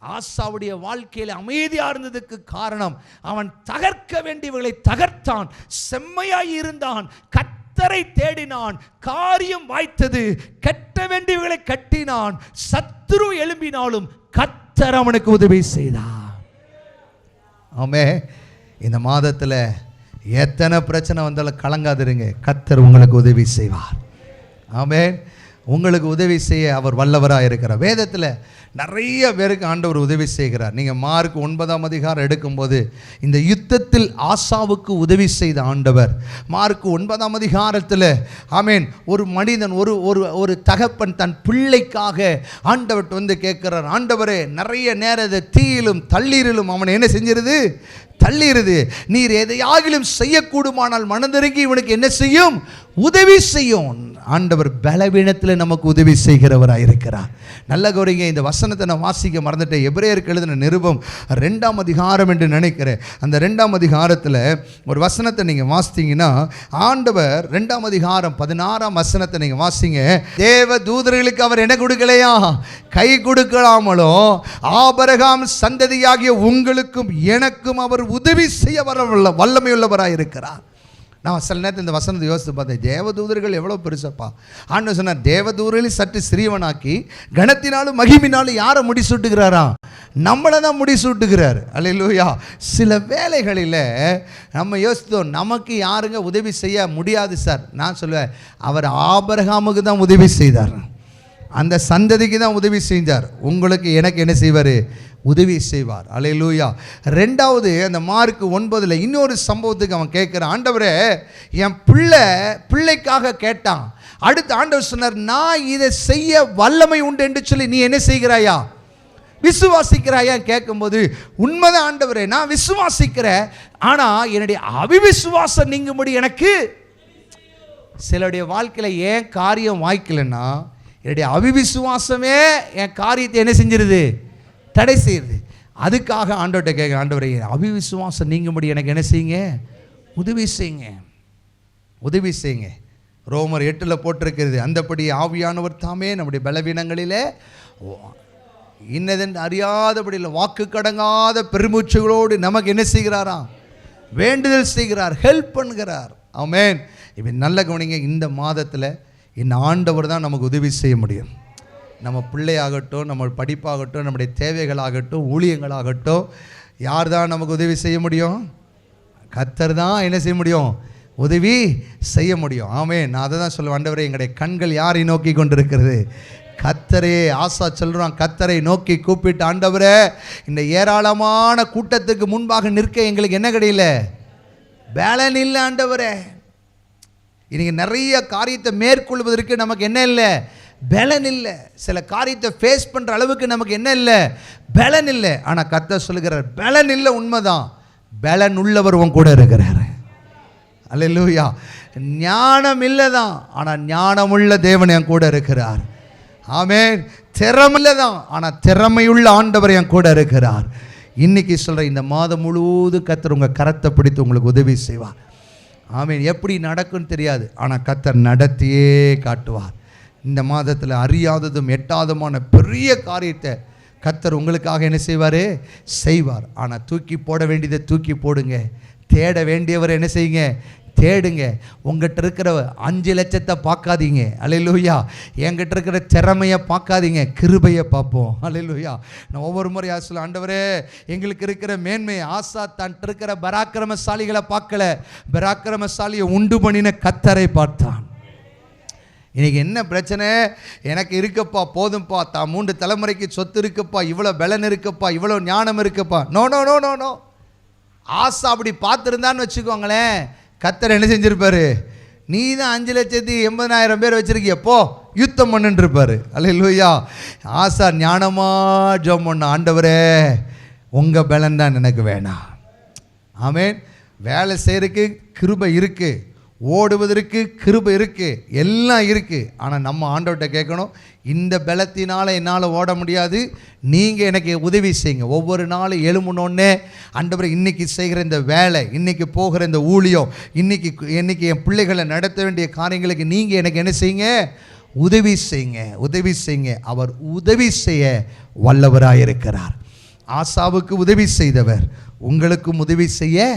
ஆசாவுடைய வாழ்க்கையில் அமைதியாக இருந்ததுக்கு காரணம், அவன் தகர்க்க வேண்டியவர்களை தகர்த்தான், செம்மையாய் இருந்தான், கட்ட கர்த்தரை தேடினான், காரியம் வாய்த்தது. கட்ட வேண்டியவர்களை கட்டினான், சத்துரு எழும்பினாலும் கர்த்தர் அவனுக்கு உதவி செய்தார். ஆமே. இந்த மாதத்தில் எத்தனை பிரச்சனை வந்தாலும் கலங்காதிருங்க, கர்த்தர் உங்களுக்கு உதவி செய்வார். ஆமே. உங்களுக்கு உதவி செய்ய அவர் வல்லவராக இருக்கிறார். வேதத்தில் நிறைய பேருக்கு ஆண்டவர் உதவி செய்கிறார். நீங்கள் மார்க் 9ஆம் அதிகாரம் எடுக்கும்போது இந்த யுத்தத்தில் ஆசாவுக்கு உதவி செய்த ஆண்டவர். மார்க் 9ஆம் அதிகாரத்தில் ஆமேன், ஒரு மனிதன் ஒரு தகப்பன் தன் பிள்ளைக்காக ஆண்டவர்கிட்ட வந்து கேட்கிறார், ஆண்டவரே நிறைய நேரத்தை தீயிலும் தண்ணீரிலும் அவனை என்ன செஞ்சிருது, தள்ளிடுது. நீர் எதையாகிலும் செய்யக்கூடுமானால் மனதிறங்கி இவனுக்கு என்ன செய்யும், உதவி செய்யும். ஆண்டவர் பலவீனத்தில் நமக்கு உதவி செய்கிறவராக இருக்கிறார். நல்ல கௌரிங்க, இந்த வசனத்தை நான் வாசிக்க மறந்துட்டேன். எபிரேயருக்கு எழுதின நிருபம் 2ஆம் அதிகாரம் என்று நினைக்கிறேன். அந்த 2ஆம் அதிகாரத்தில் ஒரு வசனத்தை நீங்கள் வாசித்தீங்கன்னா, ஆண்டவர் 2ஆம் அதிகாரம் 16ஆம் வசனத்தை நீங்கள் வாசிங்க. தேவ தூதர்களுக்கு அவர் என்ன கொடுக்கலையா, கை கொடுக்கலாமலோ ஆபிரகாம் சந்ததியாகிய உங்களுக்கும் எனக்கும் அவர் உதவி செய்ய வல்லமையுள்ளவராக இருக்கிறார். நான் சில நேரத்தில் இந்த வசனத்தை யோசித்து பார்த்தேன், தேவதூதர்கள் எவ்வளோ பெருசப்பா. ஆண்டவர் சொன்னார், தேவதூதர்களை சற்று சிறியவனாக்கி கனத்தினாலும் மகிமினாலும் யாரை முடிசூட்டுகிறாரா, நம்மளை தான் முடிசூட்டுகிறார். அல்லேலூயா. சில வேளைகளில் நம்ம யோசித்தோம், நமக்கு யாருங்க உதவி செய்ய முடியாது சார். நான் சொல்லுவேன், அவர் ஆபிரகாமுக்கு தான் உதவி செய்தார், அந்த சந்ததிக்கு தான் உதவி செஞ்சார். உங்களுக்கு எனக்கு என்ன செய்வார், உதவி செய்வார். அல்லேலூயா. ரெண்டாவது அந்த மார்க் 9 இன்னொரு சம்பவத்துக்கு அவன் கேட்குறான், ஆண்டவரே என் பிள்ளைக்காக கேட்டான். அடுத்து ஆண்டவர் சொன்னார், நான் இதை செய்ய வல்லமை உண்டு என்று சொல்லி நீ என்ன செய்கிறாயா, விசுவாசிக்கிறாயா கேட்கும்போது, உண்மைதான் ஆண்டவரே, நான் விசுவாசிக்கிறேன், ஆனால் என்னுடைய அவிவிசுவாசம் நீங்கும்படி எனக்கு. சிலருடைய வாழ்க்கையில் ஏன் காரியம் வாய்க்கலைன்னா, என்னுடைய அவிவிசுவாசமே என் காரியத்தை என்ன செஞ்சிருது, தடை செய்யுது. அதுக்காக ஆண்டவர்கிட்ட கேட்க, ஆண்டவரே அவிவிசுவாசம் நீங்கும்படி எனக்கு என்ன செய்யுங்க, உதவி செய்யுங்க, உதவி செய்யுங்க. ரோமர் 8 போட்டிருக்கிறது, அந்தபடி ஆவியானவர் தாமே நம்முடைய பலவீனங்களிலே இன்னதென்று அறியாதபடி வாக்கு கடங்காத பெருமூச்சுகளோடு நமக்கு என்ன செய்கிறாராம், வேண்டுதல் செய்கிறார், ஹெல்ப் பண்ணுகிறார். ஆமென். இப்போ நல்ல கவனிங்க, இந்த மாதத்தில் இந்த ஆண்டவர் தான் நமக்கு உதவி செய்ய முடியும். நம்ம பிள்ளையாகட்டும், நம்ம படிப்பாகட்டும், நம்முடைய தேவைகளாகட்டும், ஊழியங்களாகட்டும், யார் தான் நமக்கு உதவி செய்ய முடியும், கர்த்தர் தான் என்ன செய்ய முடியும், உதவி செய்ய முடியும். ஆமென். நான் அதை தான் சொல்லுவேன், ஆண்டவரே எங்களுடைய கண்கள் யாரை நோக்கி கொண்டிருக்கிறது, கர்த்தரே. ஆசா சொல்கிறான், கர்த்தரை நோக்கி கூப்பிட்டு, ஆண்டவரே இந்த ஏராளமான கூட்டத்துக்கு முன்பாக நிற்க எங்களுக்கு என்ன கிடையில, பேலன் இல்லை ஆண்டவரே. இன்னைக்கு நிறைய காரியத்தை மேற்கொள்வதற்கு நமக்கு என்ன இல்லை, பலன் இல்லை. சில காரியத்தை ஃபேஸ் பண்ணுற அளவுக்கு நமக்கு என்ன இல்லை, பலன் இல்லை. ஆனால் கர்த்தர் சொல்லுகிறார், பலன் இல்லை, உண்மைதான், பலன் உள்ளவர் உன் கூட இருக்கிறார். அல்லேலூயா. ஞானம் இல்லை தான், ஆனால் ஞானமுள்ள தேவன் என் கூட இருக்கிறார். ஆமென். திறமையில்லை தான், ஆனால் திறமையுள்ள ஆண்டவர் என் கூட இருக்கிறார். இன்னைக்கு சொல்கிறேன், இந்த மாதம் முழுவதும் கர்த்தர் உங்கள் கரத்தை பிடித்து உங்களுக்கு உதவி செய்வார். ஆமென். எப்படி நடக்கும்னு தெரியாது, ஆனால் கர்த்தர் நடத்தியே காட்டுவார். இந்த மாதத்தில் அறியாததும் எட்டாததுமான பெரிய காரியத்தை கர்த்தர் உங்களுக்காக என்ன செய்வார், செய்வார். ஆனால் தூக்கி போட வேண்டியதை தூக்கி போடுங்க, தேட வேண்டியவர் என்ன செய்யுங்க, தேடுங்க. உங்கள்கிட்ட இருக்கிற 5 லட்சத்தை பார்க்காதீங்க, அல்லேலூயா. என்கிட்ட இருக்கிற திறமையை பார்க்காதீங்க, கிருபையை பார்ப்போம். அல்லேலூயா. நான் ஒவ்வொரு முறையாக சொல்ல, ஆண்டவரே எங்களுக்கு இருக்கிற மேன்மை, ஆசா தான் இருக்கிற பராக்கிரமசாலிகளை பார்க்கல, பராக்கிரமசாலியை உண்டு பண்ணின கர்த்தரை பார்த்தான். இன்றைக்கி என்ன பிரச்சனை, எனக்கு இருக்கப்பா போதும்ப்பா, 3 தலைமுறைக்கு சொத்து இருக்குப்பா, இவ்வளோ பலன் இருக்குப்பா, இவ்வளோ ஞானம் இருக்குப்பா. No no no no no. ஆசா அப்படி பார்த்துருந்தான்னு வச்சுக்கோங்களேன், கர்த்தர் என்ன செஞ்சுருப்பாரு, நீ தான் 5,80,000 பேர் வச்சுருக்கியப்போ யுத்தம் பண்ணுன்ருப்பார். அல்லேலூயா. ஆசா ஞானமாக ஜெபம் பண்ண, ஆண்டவரே உங்கள் பலன் தான் எனக்கு வேணாம். ஆமென். வேலை செய்கிறதுக்கு கிருபை இருக்குது, ஓடுவதற்கு கிருபை இருக்குது, எல்லாம் இருக்குது. ஆனால் நம்ம ஆண்டவர்கிட்ட கேட்கணும், இந்த பலத்தினால் என்னால் ஓட முடியாது, நீங்கள் எனக்கு உதவி செய்யுங்க. ஒவ்வொரு நாளும் எழும்புனோடனே, ஆண்டவரே இன்றைக்கி செய்கிற இந்த வேலை, இன்றைக்கி போகிற இந்த ஊழியம், இன்றைக்கி என் பிள்ளைகளை நடத்த வேண்டிய காரியங்களுக்கு நீங்கள் எனக்கு என்ன செய்யுங்க, உதவி செய்யுங்க, உதவி செய்யுங்க. அவர் உதவி செய்ய வல்லவராக இருக்கிறார். ஆசாவுக்கு உதவி செய்தவர் உங்களுக்கும் உதவி செய்ய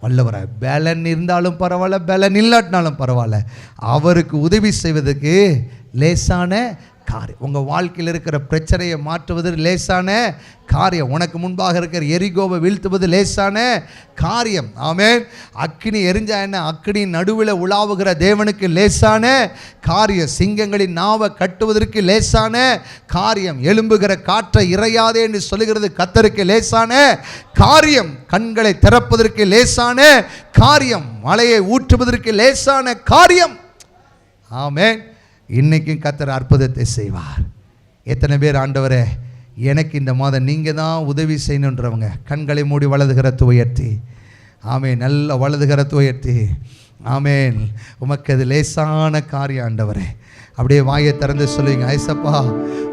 வல்லவராய். பலன் இருந்தாலும் பரவாயில்ல, பலன் இல்லாட்டினாலும் பரவாயில்ல, அவருக்கு உதவி செய்வதற்கு லேசான காரியம். உங்கள் வாழ்க்கையில் இருக்கிற பிரச்சனையை மாற்றுவது லேசான காரியம். உனக்கு முன்பாக இருக்கிற எரிகோவை வீழ்த்துவது லேசான காரியம். ஆமென். அக்கினி எரிஞ்சா என்ன, அக்கினி நடுவில் உலாவுகிற தேவனுக்கு லேசான காரியம். சிங்கங்களின் நாவை கட்டுவதற்கு லேசான காரியம். எழும்புகிற காற்றை இறையாதே என்று சொல்லுகிறது கர்த்தருக்கு லேசான காரியம். கண்களை திறப்பதற்கு லேசான காரியம். மழையை ஊற்றுவதற்கு லேசான காரியம். ஆமென். இன்னைக்கும் கர்த்தர் அற்புதத்தை செய்வார். எத்தனை பேர் ஆண்டவரே எனக்கு இந்த மாதம் நீங்கள் தான் உதவி செய்யணுன்றவங்க கண்களை மூடி வலது கரத்தை உயர்த்தி, ஆமேன், நல்ல வலது கரத்தை உயர்த்தி, ஆமேன், உமக்கு அது லேசான காரியம் ஆண்டவரே. அப்படியே வாயை திறந்து சொல்லுவீங்க, ஐசப்பா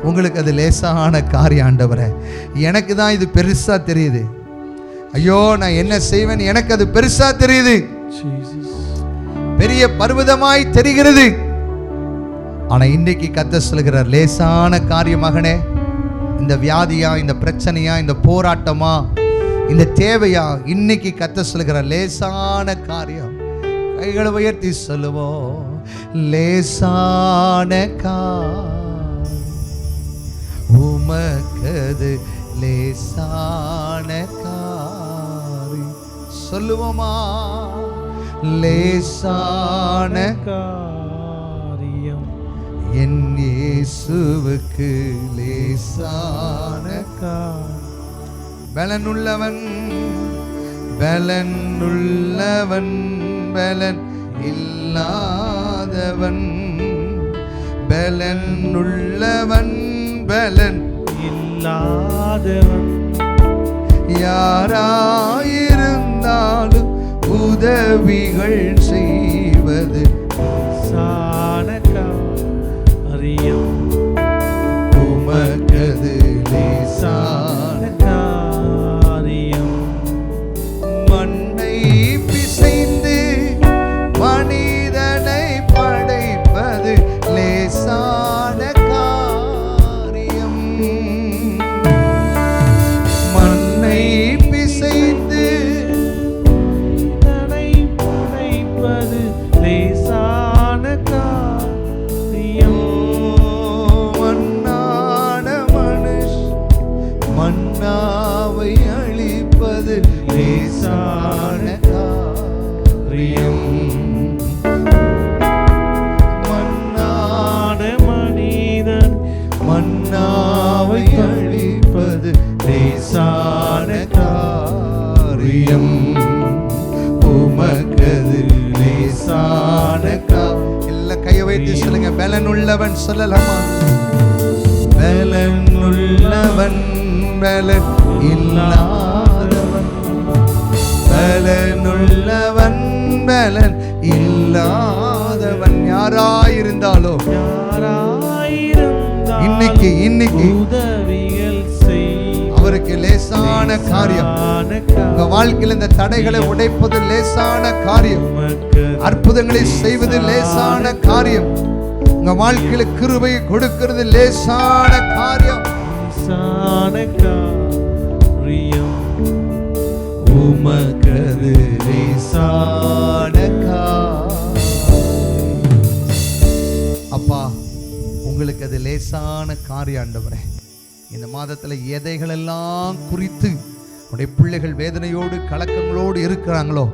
உங்களுக்கு அது லேசான காரியம் ஆண்டவரே. எனக்கு தான் இது பெருசாக தெரியுது. ஐயோ நான் என்ன செய்வேன், எனக்கு அது பெருசாக தெரியுது, பெரிய பர்வதமாய் தெரிகிறது. ஆனால் இன்றைக்கி கர்த்தர் சொல்கிறார் லேசான காரியம் மகனே. இந்த வியாதியா, இந்த பிரச்சனையா, இந்த போராட்டமா, இந்த தேவையா, இன்னைக்கு கர்த்தர் சொல்கிறார் லேசான காரியம். கைகளை உயர்த்தி சொல்லுவோம், லேசான காரியம் உமக்கது லேசான காரியம். சொல்லுவோமா, லேசான காரியம் என் இயேசுவுக்கு லேசான காரியம். பலனுள்ளவன் பலனுள்ளவன் பலன் இல்லாதவன், பலனுள்ளவன் பலன் இல்லாதவன், யாராயிருந்தாலும் உதவிகள் செய்வது லேசான காரியம். உமக்கது லேசான காரியம். மண்ணை பிசைந்து மனிதனை படைப்பது லேசான காரியம். மண்ணை பிசைந்து மனிதனை படைப்பது லேசான காரியம். மண்ணான மனுஷ மன்னாவை அழிப்பது லேசான காரியம். மன்னான மனிதன் மன்னாவை அழிப்பது லேசான காரியம். உமக்கது லேசான எல்லாம் கையை வைத்து சொல்லுங்க, பலனுள்ளவன் சொல்லலாமா? பலனுள்ளவன் பலன் இல்லாதவன், பலனுள்ளவன் பலன் இல்லாதவன், யாராயிருந்தாலும் இன்னைக்கு உதவிகள் அவருக்கு லேசான காரியம். உங்க வாழ்க்கையில் இந்த தடைகளை உடைப்பது லேசான காரியம். அற்புதங்களை செய்வது லேசான காரியம். உங்க வாழ்க்கையில கிருபை கொடுக்கிறது லேசான காரியம். உமக்கது லேசான காரியம். அப்பா உங்களுக்கு அது லேசான காரியம் ஆண்டவரே. இந்த மாதத்துல எதைகளெல்லாம் குறித்து உடைய பிள்ளைகள் வேதனையோடு கலக்கங்களோடு இருக்கிறாங்களோ,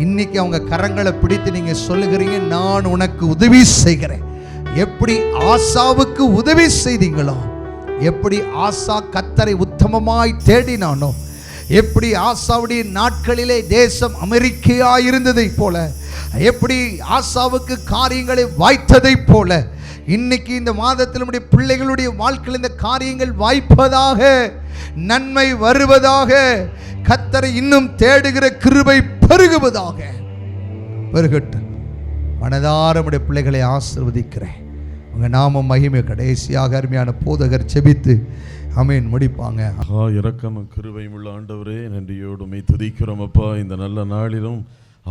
இன்னைக்கு அவங்க கரங்களை பிடித்து நீங்க சொல்லுகிறீங்க, நான் உனக்கு உதவி செய்கிறேன். எப்படி ஆசாவுக்கு உதவி செய்தீங்களோ, எப்படி ஆசா கர்த்தரை உத்தமமாய் தேடினானோ, எப்படி ஆசாவுடைய நாட்களிலே தேசம் அமெரிக்கையாய் இருந்ததை போல, எப்படி ஆசாவுக்கு காரியங்களை வாய்த்ததை போல, இன்னைக்கு இந்த மாதத்தில் நம்முடைய பிள்ளைகளுடைய வாழ்க்கையில் இந்த காரியங்கள் வாய்ப்பதாக, நன்மை வருவதாக, கர்த்தரை இன்னும் தேடுகிற கிருபை பெருகுவதாக. பெருகட்டும். மனதார நம்முடைய பிள்ளைகளை ஆசீர்வதிக்கிறேன். உங்க நாமம் மகிமை. கடைசியாக அருமையான போதகர் செபித்து ஆமென் முடிப்பாங்க. இரக்கமும் கிருபையும் உள்ள ஆண்டவரே, நன்றியோடு உம்மை துதிக்கிறோம் அப்பா. இந்த நல்ல நாளிலும்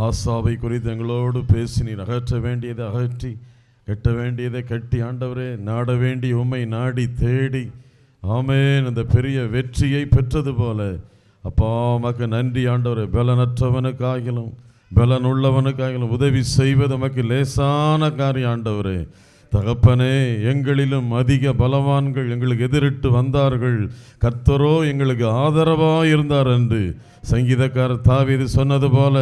ஆசாவை குறித்து எங்களோடு பேசினீர். அகற்ற வேண்டியதை அகற்றி, கட்ட வேண்டியதை கட்டி, ஆண்டவரே நாட வேண்டிய உம்மை நாடி தேடி, ஆமென், அந்த பெரிய வெற்றியை பெற்றது போல அப்பா உமக்கு நன்றி ஆண்டவரே. பலனற்றவனுக்காகிலும் பலன் உள்ளவனுக்காகிலும் உதவி செய்வது உமக்கு லேசான காரியம் ஆண்டவரே. தகப்பனே, எங்களிலும் அதிக பலவான்கள் எங்களுக்கு எதிரிட்டு வந்தார்கள், கர்த்தரோ எங்களுக்கு ஆதரவாக இருந்தார் என்று சங்கீதக்காரர் தாவீது சொன்னது போல,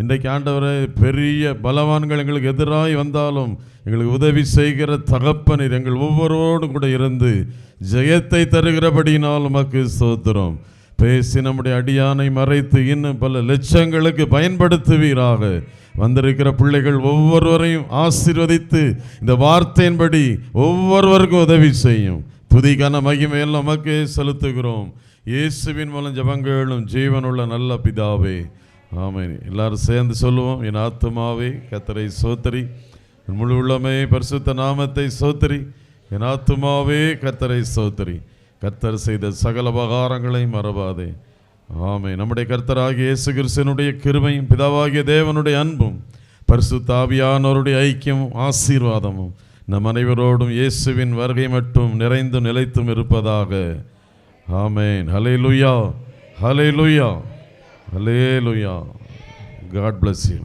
இன்றைக்கு ஆண்டவரே பெரிய பலவான்கள் எங்களுக்கு எதிராய் வந்தாலும் எங்களுக்கு உதவி செய்கிற தகப்பனீர் எங்கள் ஒவ்வொருவரோடும் கூட இருந்து ஜெயத்தை தருகிறபடியினால் உமக்கு ஸ்தோத்திரம். பேசி நம்முடைய அடியானை மறைத்து இன்னும் பல லட்சங்களுக்கு பயன்படுத்துவீராக. வந்திருக்கிற பிள்ளைகள் ஒவ்வொருவரையும் ஆசீர்வதித்து இந்த வார்த்தையின்படி ஒவ்வொருவருக்கும் உதவி செய்யும். துதிக்கான மகிமையெல்லாம் நமக்கே செலுத்துகிறோம். இயேசுவின் மூலம் ஜெபங்களும் ஜீவனுள்ள நல்ல பிதாவே, ஆமென். எல்லாரும் சேர்ந்து சொல்லுவோம். என் ஆத்துமாவே கர்த்தரை சோத்தரி, என் முழு உள்ளமே பரிசுத்த நாமத்தை சோத்தரி. என் ஆத்துமாவே கர்த்தரை சோத்தரி, கர்த்தர் செய்த சகல உபகாரங்களை மறவாதே. ஆமென். நம்முடைய கர்த்தராகிய இயேசு கிறிஸ்துவினுடைய கிருபையும் பிதாவாகிய தேவனுடைய அன்பும் பரிசுத்த ஆவியானவருடைய ஐக்கியமும் ஆசீர்வாதமும் நம் அனைவரோடும் இயேசுவின் வருகை மட்டும் நிறைந்து நிலைத்தும் இருப்பதாக. ஆமென். ஹல்லேலூயா, ஹல்லேலூயா, ஹல்லேலூயா. God bless you.